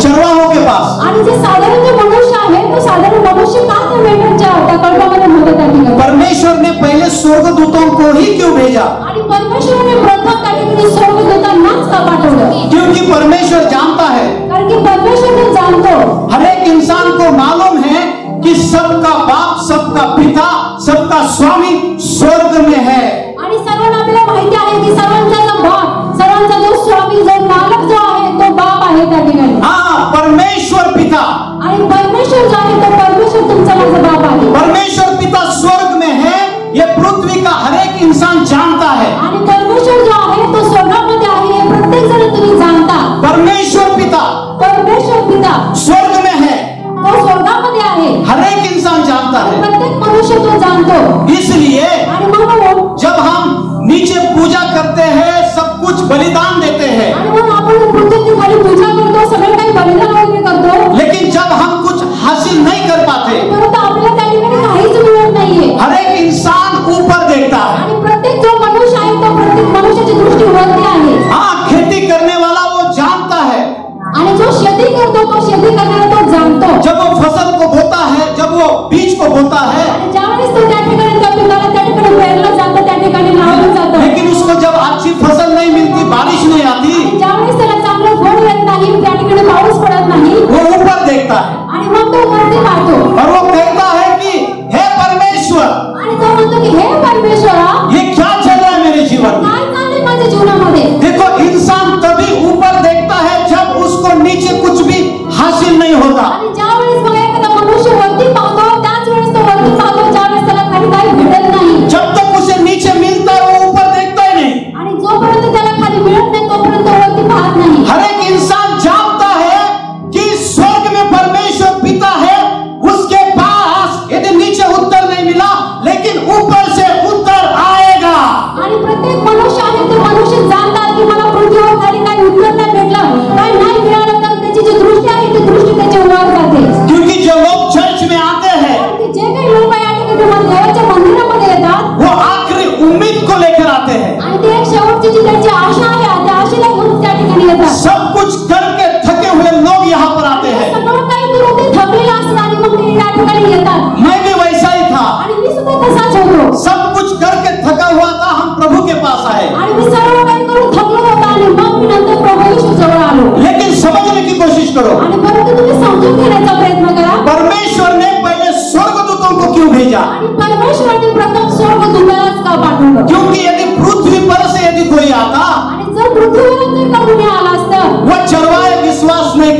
चरवाहों के पास. आणि जे साधारण जे मनुष्य आहे, तो साधारण मनुष्य का त्या मेंढ्यांच्या त्या कळपामध्ये होते त्या ठिकाणी. परमेश्वर ने पहले स्वर्गदूतों को ही क्यों भेजा. आणि परमेश्वराने प्रथम त्या ठिकाणी स्वर्गदूतांनाच का पाठवलं. क्योंकि परमेश्वर जानता है, कारण की परमेश्वर जानतो, हर एक इंसान को मालूम है कि सबका बाप, सबका पिता, सबका स्वामी स्वर्ग में है. आणि सर्वांना आपल्याला माहिती आहे की सर्वांचा जो बाप, सर्वांचा जो स्वामी, जो मालक जो आहे, तो बाप आहे त्या ठिकाणी. हाँ, परमेश्वर पिता, आणि परमेश्वर जो आहे, तो परमेश्वर तुमचा माझा बाप आहे. परमेश्वर पिता स्वर्ग में है, ये पृथ्वी का हर एक इंसान जानता है. आणि परमेश्वर जो आहे, तो स्वर्गामध्ये आहे, हे प्रत्येक जण तुम्ही जाणता. परमेश्वर पिता स्वर्ग में है, तो स्वर्गामध्ये आहे, हर एक इंसान जानता है. प्रत्येक मनुष्य तो जाणतो. इसलिए आणि म्हणून जब हम नीचे पूजा करते हैं, सब कुछ बलिदान देते हैं, आणि म्हणून आपण पृथ्वीची खाली पूजा करतो, सगळं काही बलिदान वगैरे करतो, लेकिन जब हम कुछ हासिल नहीं कर पाते, परंतु आपल्याला त्या ठिकाणी काहीच मिळत नाहीये. हर एक इंसान ऊपर देखता है. आणि प्रत्येक जो मनुष्य आहे, तो प्रत्येक मनुष्याची दृष्टी वरती आहे. हाँ, खेती करने वाला वो जानता है. आणि जो शेती करतो, तो शेती करणारा तो जाणतो. जब वो फसल को बोता है, जब वो बीज को बोता है, आणि ज्यावेळेस तो त्या ठिकाणी त्या पिकाला त्या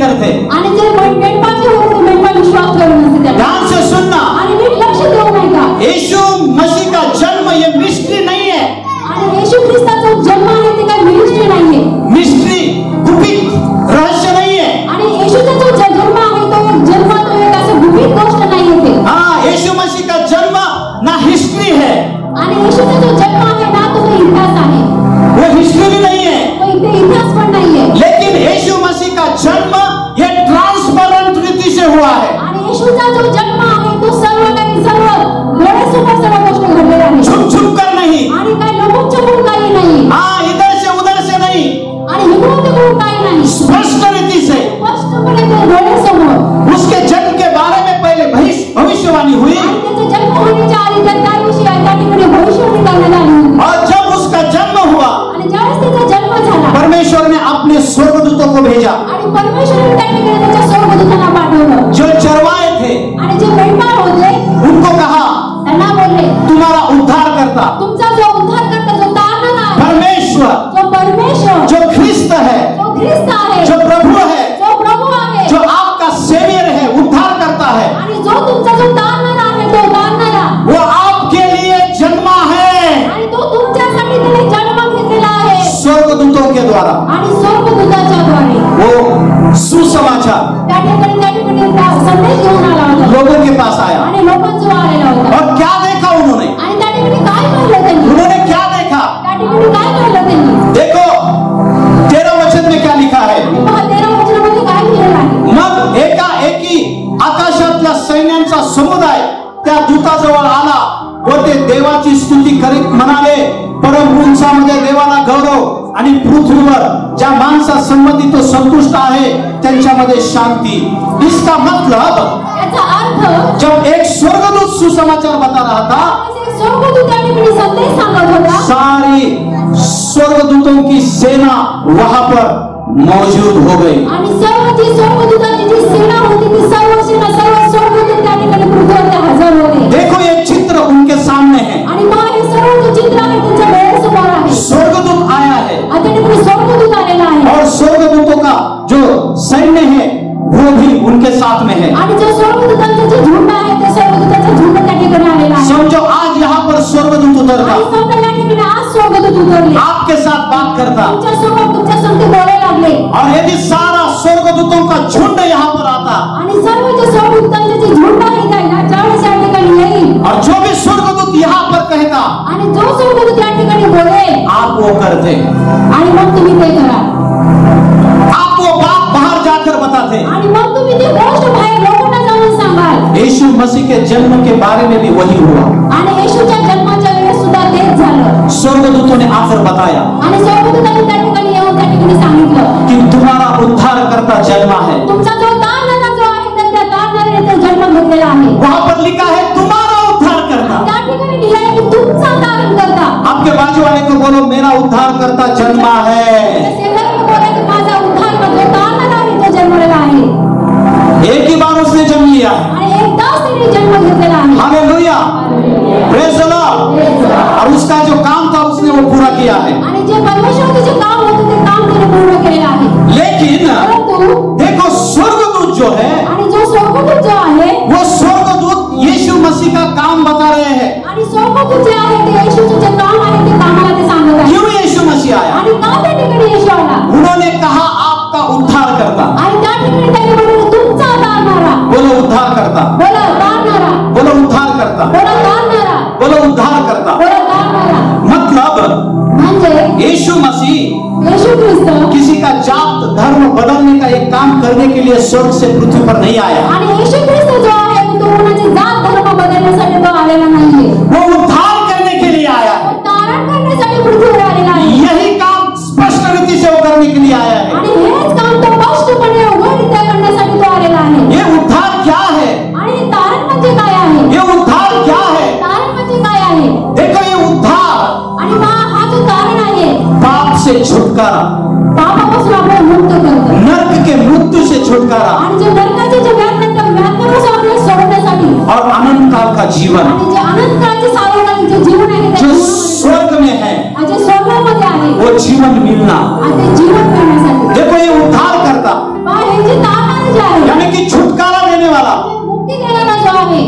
करते. आणि जे मेंढपाळचे होते ते मेंढपाळ विश्वास ठेवले नसते त्याला. ध्यान से सुनना, आणि नीट लक्ष देऊ नाही का, यीशु मसीह का जन्म ये मिस्ट्री नहीं है. आणि येशू ख्रिस्ताचा जन्म आहे ते काही मिस्ट्री नाहीये, मिस्ट्री गुपित रहस्य नहीं है. आणि येशूचा जो जन्म आहे तो जन्म तो एक असं गुपित गोष्ट नाहीये ते. हाँ, यीशु मसीह का जन्म ना हिस्ट्री है, आणि येशूचा जो जन्म आहे ना तो इतिहास आहे, वो हिस्ट्री भी नहीं है. तो इथे इतिहास पण नाहीये. लेकिन यीशु मसीह का जन्म ये ट्रांसपेरेंट रीति से हुआ है. आणि येशूचा जो जन्म आहे तो सर्व काही सर्व डोळ्यासमोर सर्व गोष्ट घडलेल्या आहे, छुप छुप कर नहीं. आणि काही लपून छपून काही नाही, हाँ, इधर से उधर से नहीं, आणि इकडून तिकडून काही नाही, स्पष्ट रीति से. स्पष्टपणे ते डोळ्यासमोर. उसके जन्म के बारे में पहले भविष्यवाणी हुई, आणि त्याचा जन्म होण्याच्या आधी त्याविषयी त्या ठिकाणी भविष्यवाणी करण्यात आली होती. और जब उसका जन्म हुआ, आणि ज्यावेळेस त्याचा जन्म झाला, परमेश्वर ने अपने स्वर्गदूतों को भेजा, आणि परमेश्वराने त्या ठिकाणी त्याच्या स्वर्गदूतांना पाठवलं, जो चरवाए थे. आणि जे मेंढपाळ होते उनको कहा, त्यांना बोलले, तुम्हारा उद्धार करता तुमचा जो उद्धार करता जो तारणहार आहे, परमेश्वर, जो परमेश्वर, जो ख्रिस्त है, जो ख्रिस्त आहे, जो प्रभु है, जो प्रभु आहे, जो आपका सेवियर है, उद्धार करता है, आणि जो तुमचा जो तारणहार आहे तो तारणहारा, वो आपके लिए जन्मा है. आणि तो तुमच्यासाठी त्याने जन्म घेतलेला आहे, स्वर्गदूतों के द्वारा. आणि स्वर्गदूताच्या द्वारे वो सुसमाचार त्या ठिकाणी संदेश घेऊन आला होता, लोगों के पास आया. आणि लोकांजवळ आलेला होता. और क्या देखा उन्होंने? आणि त्या ठिकाणी काय पाहिलं त्यांनी, उन्होंने क्या देखा? त्या ठिकाणी काय पाहिलं त्यांनी. देखो 13 वचन में क्या लिखा है. पहा 13 वचनामध्ये काय लिहिलेलं आहे. मग एकाएकी आकाशातल्या सैन्यांचा समुदाय त्या दूताजवळ आला व ते देवाची स्तुती करीत म्हणाले, परम उंचामध्ये देवाला गौरव आणि पृथ्वीवर ज्या माणसा संबंधी तो संतुष्ट आहे त्यांच्यामध्ये शांती. इसका मतलब, याचा अर्थ, जब एक स्वर्गदूत सुसमाचार बता रहा था, एक स्वर्गदूत त्या ठिकाणी संदेश सांगत होता, सारी स्वर्गदूतों की सेना वहां पर मौजूद हो गई. आणि सर्व जी स्वर्गदूतांची जी सेना होती ती सर्व सेना सर्व स्वर्गदूत त्या ठिकाणी पृथ्वीवर हजर होते. देखो ये चित्र उनके सामने है. आणि पहा हे सर्व जे चित्र आहे त्यांच्या डोळ्यासमोर आहे. स्वर्गदूत आया है आता ठिकाणी स्वर्गदूत आलेला आहे, और स्वर्गदूतों का जो सैन्य है वो भी उनके साथ में है. आणि जो स्वर्गदूतांचा जे झुंड आहे ते स्वर्गदूतांचा झुंड त्या ठिकाणी आलेला आहे. समझो आज यहाँ पर स्वर्गदूत उतरता, आणि समजा या ठिकाणी आज स्वर्गदूत उतरले, आपके साथ बात करता, तुमच्या सोबत तुमच्या संगती बोलायला लागले, और यदि सारा स्वर्गदूतों का झुंड यहाँ पर आता, आणि सर्व जे स्वर्गदूतांचे जे झुंड आहे त्या ज्यावेळेस या ठिकाणी येईल, और जो भी स्वर्गदूत यहाँ पर कहता, आणि जो स्वर्गदूत या ठिकाणी बोलेल, आप वो करते, आणि मग तुम्ही ते करा, आप वो बात बाहर जाकर बताते. आणि मग तुम्ही ती गोष्ट बाहेर लोकांना जाऊन सांगाल. यीशु मसीह के जन्म के बारे में भी वही हुआ. आणि येशूच्या जन्माच्या वेळेस सुद्धा तेच झालं, स्वर्गदूतों ने आकर बताया आणि स्वर्गदूतांनी त्या ठिकाणी येऊन त्या ठिकाणी सांगितलं कि तुम्हारा उद्धार करता जन्मा है. तुमचा जो तारणहार जो आहे तर त्या तारणहाराने तो जन्म घेतलेला आहे. वहां पर लिखा है तुम्हारा उद्धार करता. त्या ठिकाणी लिहिलंय की तुमचा तारण करता. आपके बाजू वाले को बोलो, मेरा उद्धार करता जन्मा है. शेजारी बोला की माझा उद्धार करतो तारणहाराने तो जन्मलेला आहे. एक ही बार उसने जन्म लिया है. आणि एकदाच त्यांनी जन्म घेतलेला आहे. Hallelujah, praise the Lord. और उसका जो काम था उसने वो पूरा किया है. आणि जे परमेश्वराचे जे काम होते ते काम त्याने पूर्ण केलेलं आहे. लेकिन परंतु देखो स्वर्गदूत जो है, आणि जो स्वर्गदूत जो आहे, वो स्वर्गदूत यीशु मसीह का काम बता रहे हैं. आणि स्वर्गदूत जे आहे ते येशूचे जे काम आहे ते कामाला ते सांगत आहे. क्यों यीशु मसीह आया? आणि का त्या ठिकाणी येशू आला? उन्होंने कहा आपका उद्धार करता. आणि त्या ठिकाणी त्यांनी म्हटलं तुमचा तारणहारा, बोलो उद्धार करता, बोला तारणहारा, बोलो उद्धार करता, बोला तारणहारा, बोलो उद्धार करता. बोला तारणहारा. मतलब म्हणजे यीशु मसीह येशू ख्रिस्त किसी का जात धर्म बदलने का एक काम करने के लिए स्वर्ग से पृथ्वी पर नहीं आया. आणि येशू ख्रिस्त जो आहे तो कोणाची जात धर्म बदलण्यासाठी तो आलेला नाहीये, वो उद्धार करने के लिए आया है. तो तारण करण्यासाठी पृथ्वीवर आलेला आहे. यही काम स्पष्ट रीति से वो करने के लिए आया है. आणि हेच काम तो स्पष्टपणे उघडरित्या करण्यासाठी तो आलेला आहे. ये उद्धार क्या है? आणि तारण म्हणजे काय आहे? ये उद्धार क्या है? तारण म्हणजे काय आहे? देखो ये उद्धार आणि हा जो तारण आहे पाप से छुटकारा, पापापासून आपल्याला मुक्त करतो, नरक के मृत्यू से छुटकारा, आणि जे नरकाचे जे व्यापापासून आपल्याला सोडण्यासाठी, और अनंत काल का जीवन आणि जे अनंत काळचे सार्वकालिक जे जीवन आहे त्या जो जीवनामध्ये, स्वर्ग में है, आणि जे स्वर्गामध्ये आहे वो जीवन मिलना. आणि ते जीवन करण्यासाठी. देखो ये उद्धार करता. हे जे तारण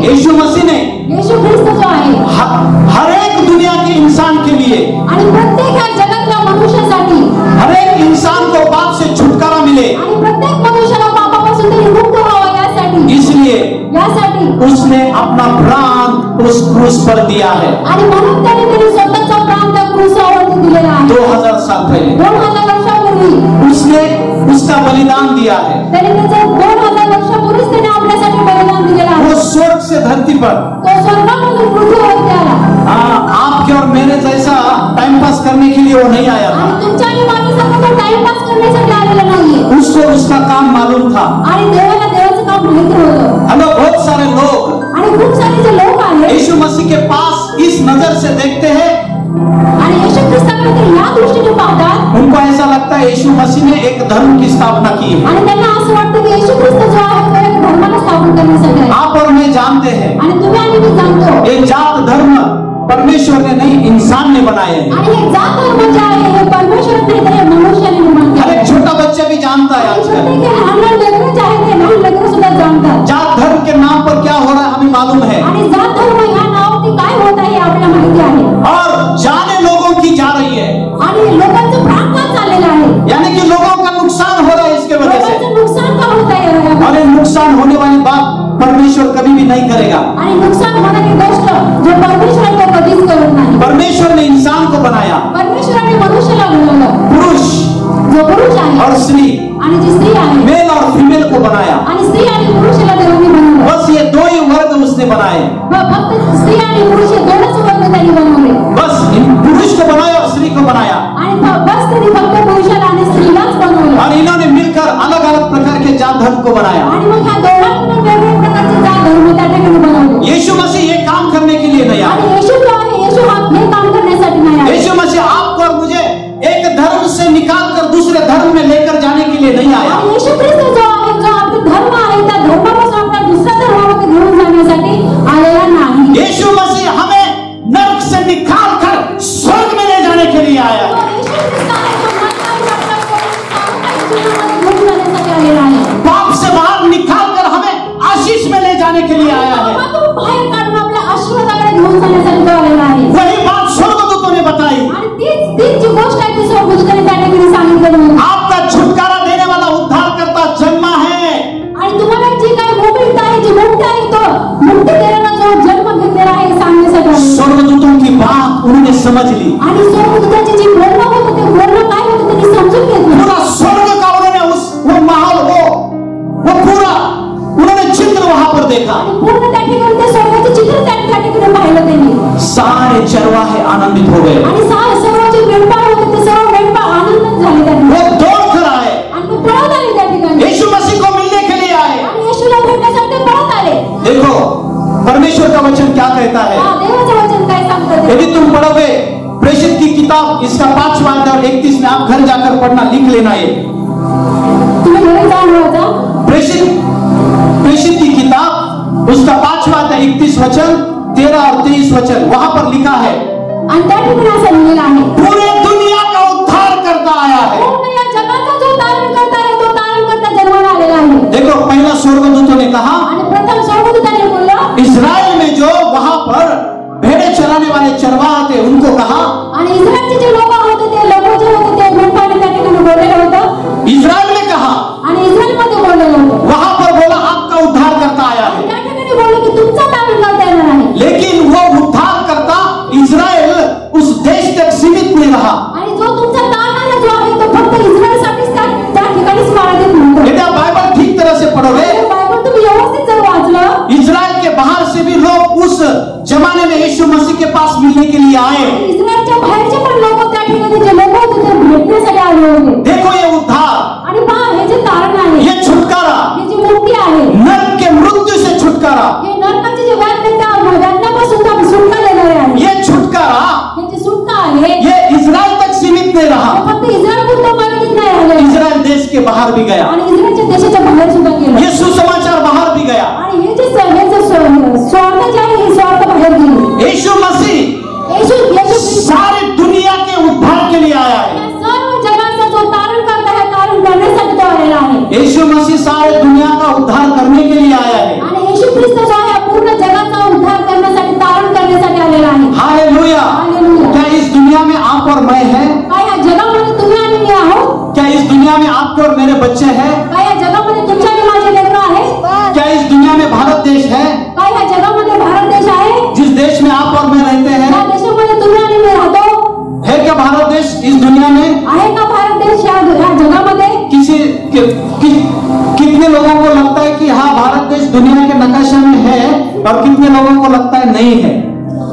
यीशु मसीह ने येशू ख्रिस्त जो आहे हर एक दुनिया के इंसान के लिए, आणि प्रत्येक ह्या जगातल्या मनुष्यासाठी, हर एक इंसान को पाप से छुटकारा मिले, आणि प्रत्येक मनुष्याला पापापासून तरी मुक्त व्हावं यासाठी, इसलिए यासाठी उसने अपना प्राण उस क्रूस पर दिया है। आणि म्हणून त्याने स्वतःचा प्राण त्या क्रूसावरती दिलेला आहे। 2000 साल पहले 2000 वर्षापूर्वी उसने उसका बलिदान दिया है। त्याने त्याचं 2000 वर्षापूर्वीच त्याने आपल्यासाठी बलिदान दिलेलं आहे। वो स्वर्ग से धरती पर, तो स्वर्गामधून पृथ्वीवरती आला। आपके और मेरे जैसा टाइम पास करने के लिए वो नहीं आया था। आणि तुमच्या आणि माझ्यासारखं तो टाइम पास करण्यासाठी आलेला नाहीये। उसको उसका काम मालूम था। आणि देवाला देवाचं काम माहिती होतं। हम लोग बहुत सारे लोग आणि खूप सारे जे लोक आहेत यीशु मसीह के पास इस नजर से देखते हैं, आणि येशू ख्रिस्ताकडे या दृष्टीने पाहतात, उनको ऐसा लगता है यीशु मसीह ने एक धर्म की स्थापना की है। आणि त्यांना असं वाटतं की येशू ख्रिस्त जो आहे तो एक धर्माला स्थापन करण्यासाठी आहे। आप और मैं जानते हैं आणि तुम्ही आणि मी जाणतो ये जात धर्म परमेश्वर ने नहीं, इंसान ने बनाए हैं। आणि हे जात धर्म जे आहे हे परमेश्वर नाही तर हे मनुष्याने निर्माण हर केले। एक छोटा बच्चा भी जानता है आजकल। प्रत्येक लहान लेकरं जे आहे ते लहान लेकरं सुद्धा जाणतात। जात धर्म के नाम पर क्या हो रहा है हमें मालूम है, आणि जात धर्म या नावावरती काय होत आहे हे आपल्याला माहिती आहे। और जाने लोगों की जा रही है, आणि लोकांचं प्राण का चाललेलं आहे, यानी कि लोगों का नुकसान हो रहा है इसके वजह से। लोकांचं नुकसान का होत आहे, और ये नुकसान होने वाली बात परमेश्वर कभी भी नहीं करेगा। आणि नुकसान होणारी गोष्ट जो परमेश्वर आहे तो कधीच करत नाही। परमेश्वर ने इंसान को बनाया, परमेश्वराने मनुष्याला बनवलं, पुरुष जो पुरुष आहे और स्त्री, आणि जी स्त्री आहे, मेल और फीमेल को बनाया। आणि स्त्री आणि पुरुषाला देवाने बनवलं। बस ये दो ही वर्ग उसने बनाए, फक्त स्त्री आणि पुरुष हे दोनच वर्ग त्यांनी बनवले। बस पुरुष को बनाया और स्त्री को बनाया, आणि बस त्यांनी फक्त पुरुषाला आणि स्त्रीलाच बनवलं। और इन्होंने मिलकर अलग अलग प्रकार के जात धर्म को बनाया। आणि मग ह्या दोघांनी वेगवेगळ्या प्रकारचे जात धर्म त्या ठिकाणी बनवले। यीशु मसीह ये काम करने के लिए नहीं आणि आया। येशू जो आहे, येशू हा हे काम करण्यासाठी नाही आला। यीशु मसीह आपको और मुझे एक धर्म से निकाल कर दूसरे धर्म में लेकर जाने के लिए नहीं आया। आणि येशू ख्रिस्त जो आहे, जो आपले धर्म आहे त्या धर्मापासून आपल्या दुसऱ्या धर्मामध्ये घेऊन जाण्यासाठी आलेला नाही। यीशु मसीह हमें नरक से निकाल कर स्वर्ग में ले जाने के लिए आया तो है। येशू ख्रिस्त आहे तो नरकातून आपल्याला जीवनामध्ये घेऊन जाण्यासाठी आलेला आहे। पाप से बाहर निकाल कर हमें आशीष में ले जाने के लिए आया है। पापातून बाहेर काढून आपल्या आशीर्वादाकडे घेऊन जाण्यासाठी तो आलेला आहे। वही बात स्वर्गदूतों ने बताई। आणि तीच जी गोष्ट आहे ती स्वर्गदूताने त्या ठिकाणी सांगितलेली आहे। आपका छुटकारा देने वाला उद्धारकर्ता जन्मा है। आणि तुम्हाला जी काही मोकळीक आहे, जी मुक्ती आहे, तो मुक्ती देणारा जो जन्म घेतलेला आहे हे सांगण्यासाठी आले। स्वर्गदूतों की बात उन्होंने समझ ली। आणि स्वर्गदूताची जी बोलणं होतं ते बोलणं काय होतं त्यांनी समजून घेतलं। पूरा स्वर्ग का उन्होंने वो माहौल वो पूरा उन्होंने चित्र वहां पर देखा। आणि पूर्ण त्या ठिकाणी ते स्वर्गाचे चित्र त्या ठिकाणी पाहिलं त्यांनी। सारे चरवाहे आनंदित हो गए। आणि सर्व जे मेंढपाळ होते ते सर्व मेंढपाळ आनंदित झाले त्यांनी। वो दौड़ कर आए, आणि ते पळत आले त्या ठिकाणी। यीशु मसीह को मिलने के लिए आए। आणि येशूला भेटण्यासाठी ते पळत आले। देखो परमेश्वर का वचन क्या कहता है। हा, देवाचं वचन काय सांगतं ते? यदि तुम पढ़ोगे प्रेषित की किताब इसका 5वां अध्याय और 31 में आप घर जाकर पढ़ना, लिख लेना ये। तुम्ही घरी जाऊन वाचा। प्रेषित की किताब उसका 5वां अध्याय 31 वचन, 13 और 23 वचन, वहां पर लिखा है आणि त्या ठिकाणी असं लिहिलेलं आहे, पूरे दुनिया का उद्धार करता आया है। पूर्ण या जगाचा जो तारणकर्ता आहे तो तारणकर्ता जन्माला आलेला आहे। देखो पहला स्वर्गदूतों ने कहा, आणि प्रथम स्वर्गदूताने बोललं, इस्राएल में जो वहां पर भेड़े चराने वाले चरवाहा थे उनको कहा, आणि इस्रायलचे जे लोक होते ते लोक जे होते ते मेंढपाळाने त्या ठिकाणी बोललेलं होतं। इस्राएल ने कहा, आणि इस्रायलमध्ये बोललेलं होतं। वहां पर बोला आपका उद्धार करता आया आणि है। त्या ठिकाणी बोलले की तुमचा तारणकर्ता येणार आहे। लेकिन वो उद्धार करता इस्राएल उस देश तक सीमित नहीं रहा। आणि जो तुमचा तारणकर्ता जो आहे तो फक्त इस्रायलसाठीच त्या ठिकाणीच मर्यादित नव्हतं। यदि आप बाइबल ठीक तरह से पढ़ोगे, बायबल तुम्ही व्यवस्थित जर वाचलं, इस्राएल के बाहर से भी लोग उस जमाने में यीशु मसीह के पास मिलने के लिए आए। इस्रायलच्या बाहेरचे पण लोक त्या ठिकाणी जे लोक होते ते भेटण्यासाठी आले होते। देखो ये उद्धार, आणि पहा हे जे तारण आहे, ये छुटकारा, हे जी मुक्ती आहे, नरक के मृत्यू से छुटकारा, हे नरकाचे जे व्याधीपासून सुटका देणारे आहे। ये छुटकारा हे जे सुटका आहे ये इस्राएल तक सीमित नहीं रहा, हे फक्त इस्रायल पुरतं मर्यादित नाही राहिले, इस्राएल देश के बाहर भी गया, आणि इस्रायलच्या देशाच्या बाहेर सुद्धा गेलं। ये सुसमाचार बाहर भी गया। आणि हे जे स्वार्थ जे आहे हे स्वार्थ बाहेर गेले। यीशु मसीह येशू सारी दुनिया के उद्धार के लिए आया है। सर्व जगाचा जो तारण करता है, तारण करण्यासाठी तो आलेला आहे। यीशु मसीह सारे दुनिया का उद्धार करने के लिए आया है। आणि येशू ख्रिस्त जो आहे पूर्ण जगाचा आपके और मेरे बच्चे हैं? काय या जगामध्ये तुमच्या आणि माझे लेकरं आहे? क्या इस दुनिया में भारत देश है? काय या जगामध्ये भारत देश आहे? जिस देश में आप और मैं रहते हैं, या देशामध्ये तुम्ही आणि मी राहतो? है क्या भारत देश इस दुनिया में? आहे का भारत देश या जगामध्ये? कितने लोगों को लगता है कि हाँ भारत देश दुनिया के नक्शे में है, और कितने लोगों को लगता है नहीं है?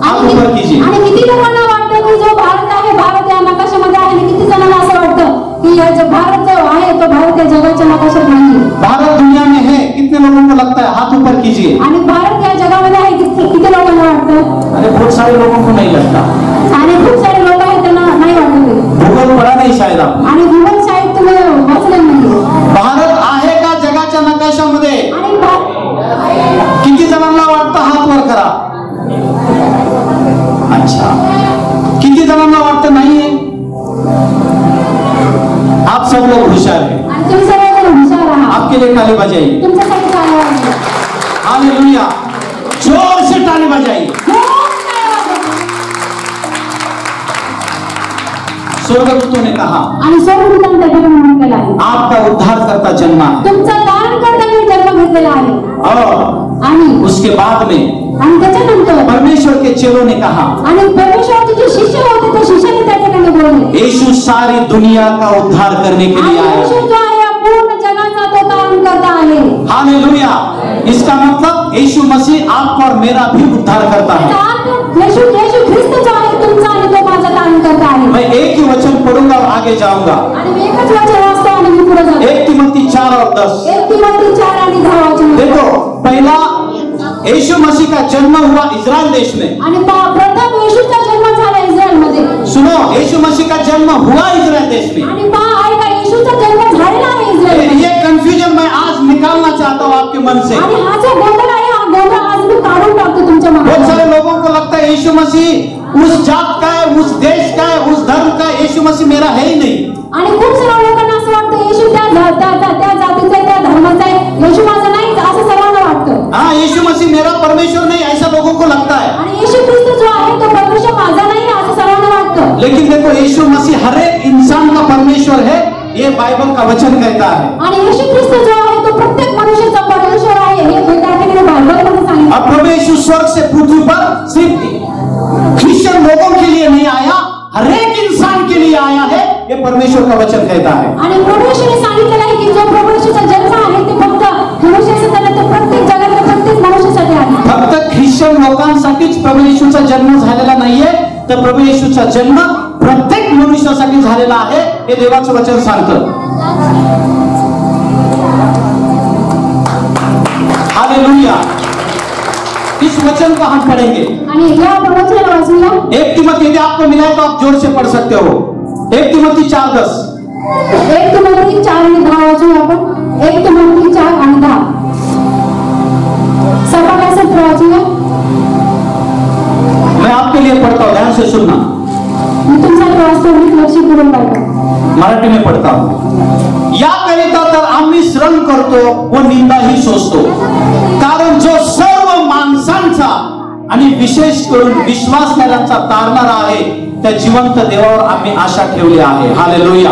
आप ऊपर कीजिए। आणि किती लोकांना वाटतं की जो भारत आहे, भारत या नकाशामध्ये आहे, आणि किती जणांना असं वाटतं की या जो भारत जो आहे तो भारत या जगाच्या नकाशात नाही? भारत दुनिया में है, कितने लोगों को लगता है? हाथ ऊपर कीजिए। आणि भारत या जगामध्ये आहे, किती लोकांना वाटतं? अरे बहुत सारे लोगों को नहीं लगता। आणि खूप सारे लोक आहेत त्यांना नाही वाटत। भूगोल पढ़ा नहीं शायद आप, आणि भूगोल शाळेत तुम्ही वाचले नाही। भारत आहे का जगाच्या नकाशामध्ये? आणि किती जणांना वाटतं? हात वर करा। अच्छा, किती जणांना वाटतं नाहीये? आप सब लोग होशियार हैं। आणि तुम्ही सर्वजण हुशार आहात। आपके लिए ताली बजाइए। तुमच्यासाठी टाळ्या वाजवा। हालेलुया, जोर से ताली बजाइए। स्वर्गदूतों ने कहा, आणि स्वर्गदूतांनी त्या ठिकाणी म्हणून केलं आहे, आपका उद्धारकर्ता जन्मा है। तुमचा तारणकर्त्याने जन्म घेतलेला आहे। और आणि उसके बाद में आणि त्याच्यानंतर परमेश्वर के चेलों ने कहा, आणि परमेश्वराचे जे शिष्य होते ते शिष्याने त्या ठिकाणी बोलले, यीशु सारी दुनिया का उद्धार करने के लिए आणि आया येशू है। जो आहे पूर्ण जगाचा तो तारणकर्ता आहे। हालेलुया, इसका मतलब यीशु मसीह आपका और मेरा भी उद्धार करता है। त्याचा अर्थ येशू ख्रिस्त जो आहे तुमचा आणि तो माझा तारणकर्ता आहे। मैं एक ही वचन पढ़ूंगा और आगे जाऊंगा। आणि मी एकच वचन वाचतो आणि मी पुढे जातो। 1 तिमोथी 4 और 10। 1 तिमोथी 4 आणि 10 वचन। देखो, पहला यीशु मसीह का जन्म हुआ इजराइल देश में। आणि प्रथम येशूचा जन्म झाला इस्रायल मध्ये। सुनो, यीशु मसीह का जन्म हुआ इजराइल देश में। आणि आहे का येशूचा जन्म झालेला आहे इस्रायल मध्ये। ये कंफ्यूजन मैं आज निकालना चाहता हूँ आपके मन से। आणि हा जो गोंधळ आहे हा गोंधळ आज मी काढून टाकतो तुमच्या बहुत मनातून। सारे लोगों को लगता है यीशु मसीह उस जात का है, उस देश का है, उस धर्म का है। यीशु मसीह मेरा है ही नहीं। आणि खूप साऱ्या लोकांना असं वाटतं येशू त्या जातीचा आहे, त्या धर्माचा आहे, येशू माझा नाही असं सर्वांना वाटतं। हाँ, यीशु मसीह मेरा परमेश्वर नहीं, ऐसा लोगों को लगता है। आणि येशू ख्रिस्त जो आहे तो परमेश्वर माझा नाही असं सर्वांना वाटतं। लेकिन देखो, यीशु मसीह हर एक इंसान का परमेश्वर है, ये बाइबल का वचन कहता है। आणि येशू ख्रिस्त जो आहे तो प्रत्येक मनुष्याचा परमेश्वर आहे हे त्या ठिकाणी बायबलमध्ये सांगितलं। अब प्रभु यीशु स्वर्ग से पृथ्वी पर सिर्फ क्रिश्चियन लोगों के लिए नहीं आया, हर एक इंसान के लिए आया है, ये परमेश्वर का वचन कहता है। आणि प्रभू येशूने सांगितलेलं आहे की जो प्रभू येशूचा जन्म आहे ते फक्त मनुष्यासाठी नाही, तर प्रत्येक जगातल्या प्रत्येक मनुष्यासाठी आहे। फक्त ख्रिश्चन लोकांसाठीच प्रभू येशूचा जन्म झालेला नाहीये, तर प्रभू येशूचा जन्म प्रत्येक मनुष्यासाठी झालेला आहे, हे देवाचं वचन सांगतं। हालेलुया, इस वचन को हम पढ़ेंगे। आणि या वचनाला वाचूया। 1 तिमोथी, यदि आपको मिला है तो आप जोर से पढ़ सकते हो। 1 तिमोथी 4:10। 1 तिमोथी 4 आणि 10 वाचूया आपण। 1 तिमोथी 4 आणि 10 सर्वांना वाचूया। मैं आपके लिए पढ़ता हूँ, ध्यान से सुनना। मी तुमच्याकडे वाचतो, मी लक्षपूर्वक ऐका। मराठी में पढ़ता हूँ। याकरिता तर आम्ही श्रम करतो व निंदाही सोसतो, कारण जो सर्व माणसांचा आणि विशेष करून विश्वासणाऱ्यांचा तारणारा आहे, त्या जिवंत देवावर आम्ही आशा ठेवली आहे। हालेलुया,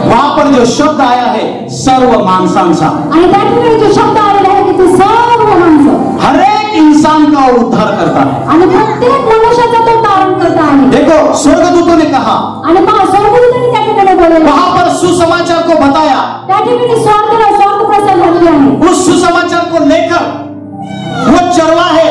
वहां पर जो शब्द आया है सर्व माणसांचा, आणि त्या ठिकाणी जो शब्द आलेला आहे की ते सर्व माणसं, हर एक इंसान का उद्धार करता है। आणि प्रत्येक मनुष्याचा तो तारण करता आहे। देखो, स्वर्गदूतों ने कहा, आणि मग स्वर्गदूतांनी त्या ठिकाणी बोलले, वहां पर सुसमाचार को बताया, त्या ठिकाणी स्वार्थ प्रसार झालेले आहे। उस सुसमाचार को लेकर वो चरवाहे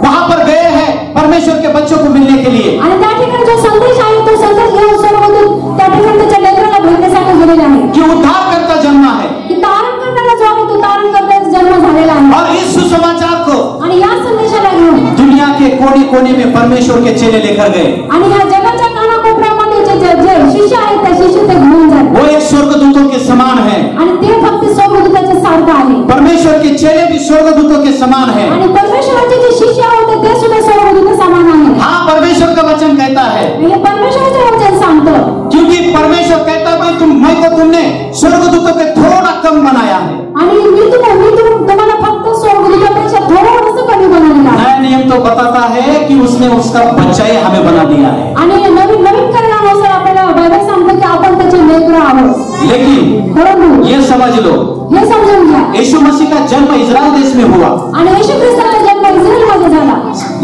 वहां पर गए हैं परमेश्वर के बच्चों को मिलने के लिए। आणि त्या ठिकाणी जो संदेश आहे तो संदेश घेऊन स्वर्गदूत त्या ठिकाणी त्याच्या लेकराला भेटण्यासाठी गेलेले आहे कि उद्धारकर्ता जन्मा है, की तारण करणारा जो आहे तो तारण करण्याचा जन्म झालेला आहे। और इस सुसमाचार को आणि या संदेशाला घेऊन दुनिया के कोने कोने में परमेश्वर के चेले लेकर गए। आणि या जगाच्या कानाकोपऱ्यामध्ये जे शिष्य आहेत त्या शिष्य ते घेऊन जात। वो एक स्वर्गदूतों के समान है, आणि ते फक्त स्वर्गदूताच्या सारखं आहे। परमेश्वर के चेले भी स्वर्गदूतों के समान है। आणि परमेश्वराचे जे शिष्य होते ते सुद्धा स्वर्गदूत समान आहे। हाँ, परमेश्वर का वचन कहता है, हे परमेश्वराचे वचन सांगतं, क्योंकि परमेश्वर कहता है तुमने स्वर्गदूतों के थोड़ा कम बनाया है। आणि मी तुम्हाला फक्त स्वर्गदूतापेक्षा थोडंसं कमी बनवलेलं आहे। नया नियम तो बताता है कि उसने उसका बच्चा हमें बना दिया है। आणि नवीन करारानुसार आपल्याला बायबल सांगतं की आपण त्याचे लेकरं आहोत। लेकिन परंतु ये समझ लो, हे समजून घ्या, यीशु मसीह का जन्म इजराइल देश में हुआ, आणि येशू ख्रिस्ताचा जन्म इस्रायल मध्ये झाला,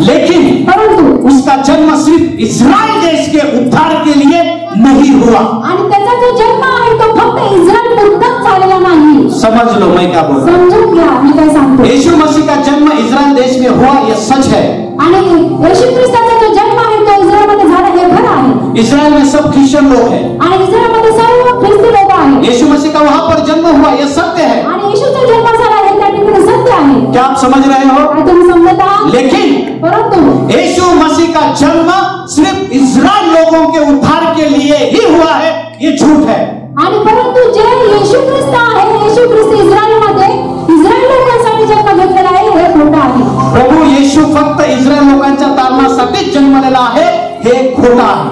लेकिन परंतु उसका जन्म सिर्फ इजराइल देश के उद्धार के लिए नहीं हुआ। आणि त्याचा जो जन्म आहे तो फक्त इस्रायल पुरताच झालेला नाही। समझ लो मैं क्या बोल रहा हूं। समजून घ्या मी काय सांगतो। यीशु मसीह का जन्म इजराइल देश में हुआ, यह सच है। आणि येशू ख्रिस्ताचा जो जन्म आहे तो इस्रायल मध्ये झाला हे खरं आहे। इस्राइल में सब क्रिश्चियन लोग हैं, आणि इस्रायल मध्ये सर्व ख्रिस्ती लोक आहेत। यीशु मसीह का वहां पर जन्म हुआ, यह सत्य है। आणि येशूचा जन्म झाला हे त्या ठिकाणी सत्य आहे। क्या आप समझ रहे हो? काय तुम्ही समजत आहात? लेकिन परंतु यीशु मसीह का जन्म सिर्फ इजराइल लोगों के उद्धार के लिए ही हुआ है, ये झूठ है। आणि परंतु जे येशू ख्रिस्त आहे, येशू ख्रिस्त इस्रायलमध्ये इस्रायल लोकांसाठी जन्म घेतलेला आहे हे खोटं आहे। प्रभू येशू फक्त इस्रायल लोकांच्या तारणासाठीच जन्मलेला आहे हे खोटं आहे।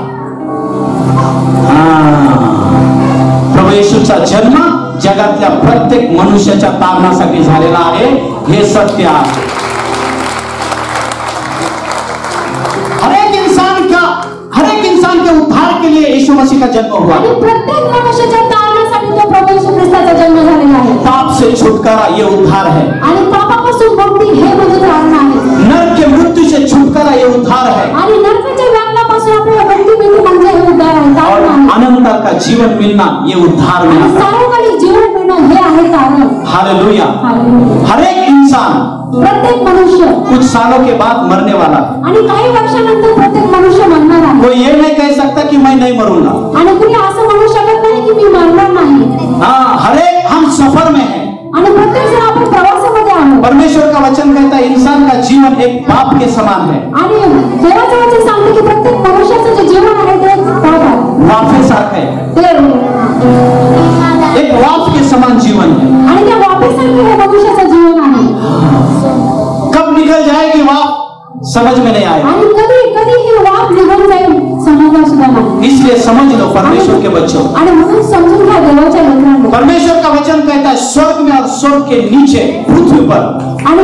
प्रभू येशूचा जन्म जगातल्या प्रत्येक मनुष्याच्या तारणासाठी झालेला आहे हे सत्य आहे। हर एक इंसान के उद्धार के लिए यीशु मसीह का जन्म हुआ। आणि प्रत्येक मनुष्याच्या तारणासाठी तो प्रभू येशू ख्रिस्ताचा जन्म झालेला आहे। पाप से छुटकारा ये उद्धार है। आणि पापापासून मुक्ती हे म्हणजे तारण आहे। नरक के मृत्यू से छुटकारा ये उद्धार है। आणि नरकाच्या व्यापापासून आपल्याला मुक्ती मिळते म्हणजे हे उद्धार आहे, और तारण आहे। अनंतर का जीवन मिलना ये उद्धार में आणि आता है। सार्वकालिक जीवन मिळणं हे आहे तारण। हालेलुया। हालेलुया। हर एक इंसान प्रत्येक मनुष्य कुछ सालों के बाद मरने वाला है। आणि काही वर्षानंतर प्रत्येक मनुष्य मरणार आहे। कोई ये नहीं कह सकता कि मैं नहीं मरूंगा। आणि कुणी असं म्हणू शकत नाही की मी मरणार नाही। हाँ, हर एक हम सफर में हैं। आणि प्रत्येक जण आपण प्रवासामध्ये आहोत। परमेश्वर का वचन कहता है इंसान का जीवन एक बाप के समान है। आणि देवाचं वचन सांगते की प्रत्येक मनुष्याचं जे जीवन आहे ते पाप आहे, वाफेसारखं है, ते एक वाफ के समान जीवन है। आणि त्या वाफेसारखे हे मनुष्याचं जीवन आहे। कब निकल जाएगी वाफ समझ में नहीं आएगा। आणि कधी कधी ही वाफ निघून जाईल समजणार सुद्धा नाही। इसलिए समझ लो परमेश्वर के बच्चों, आणि म्हणून समजून घ्या देवाच्या लेकरांनो, परमेश्वर का वचन कहता है स्वर्ग में और स्वर्ग के नीचे पृथ्वी पर आणि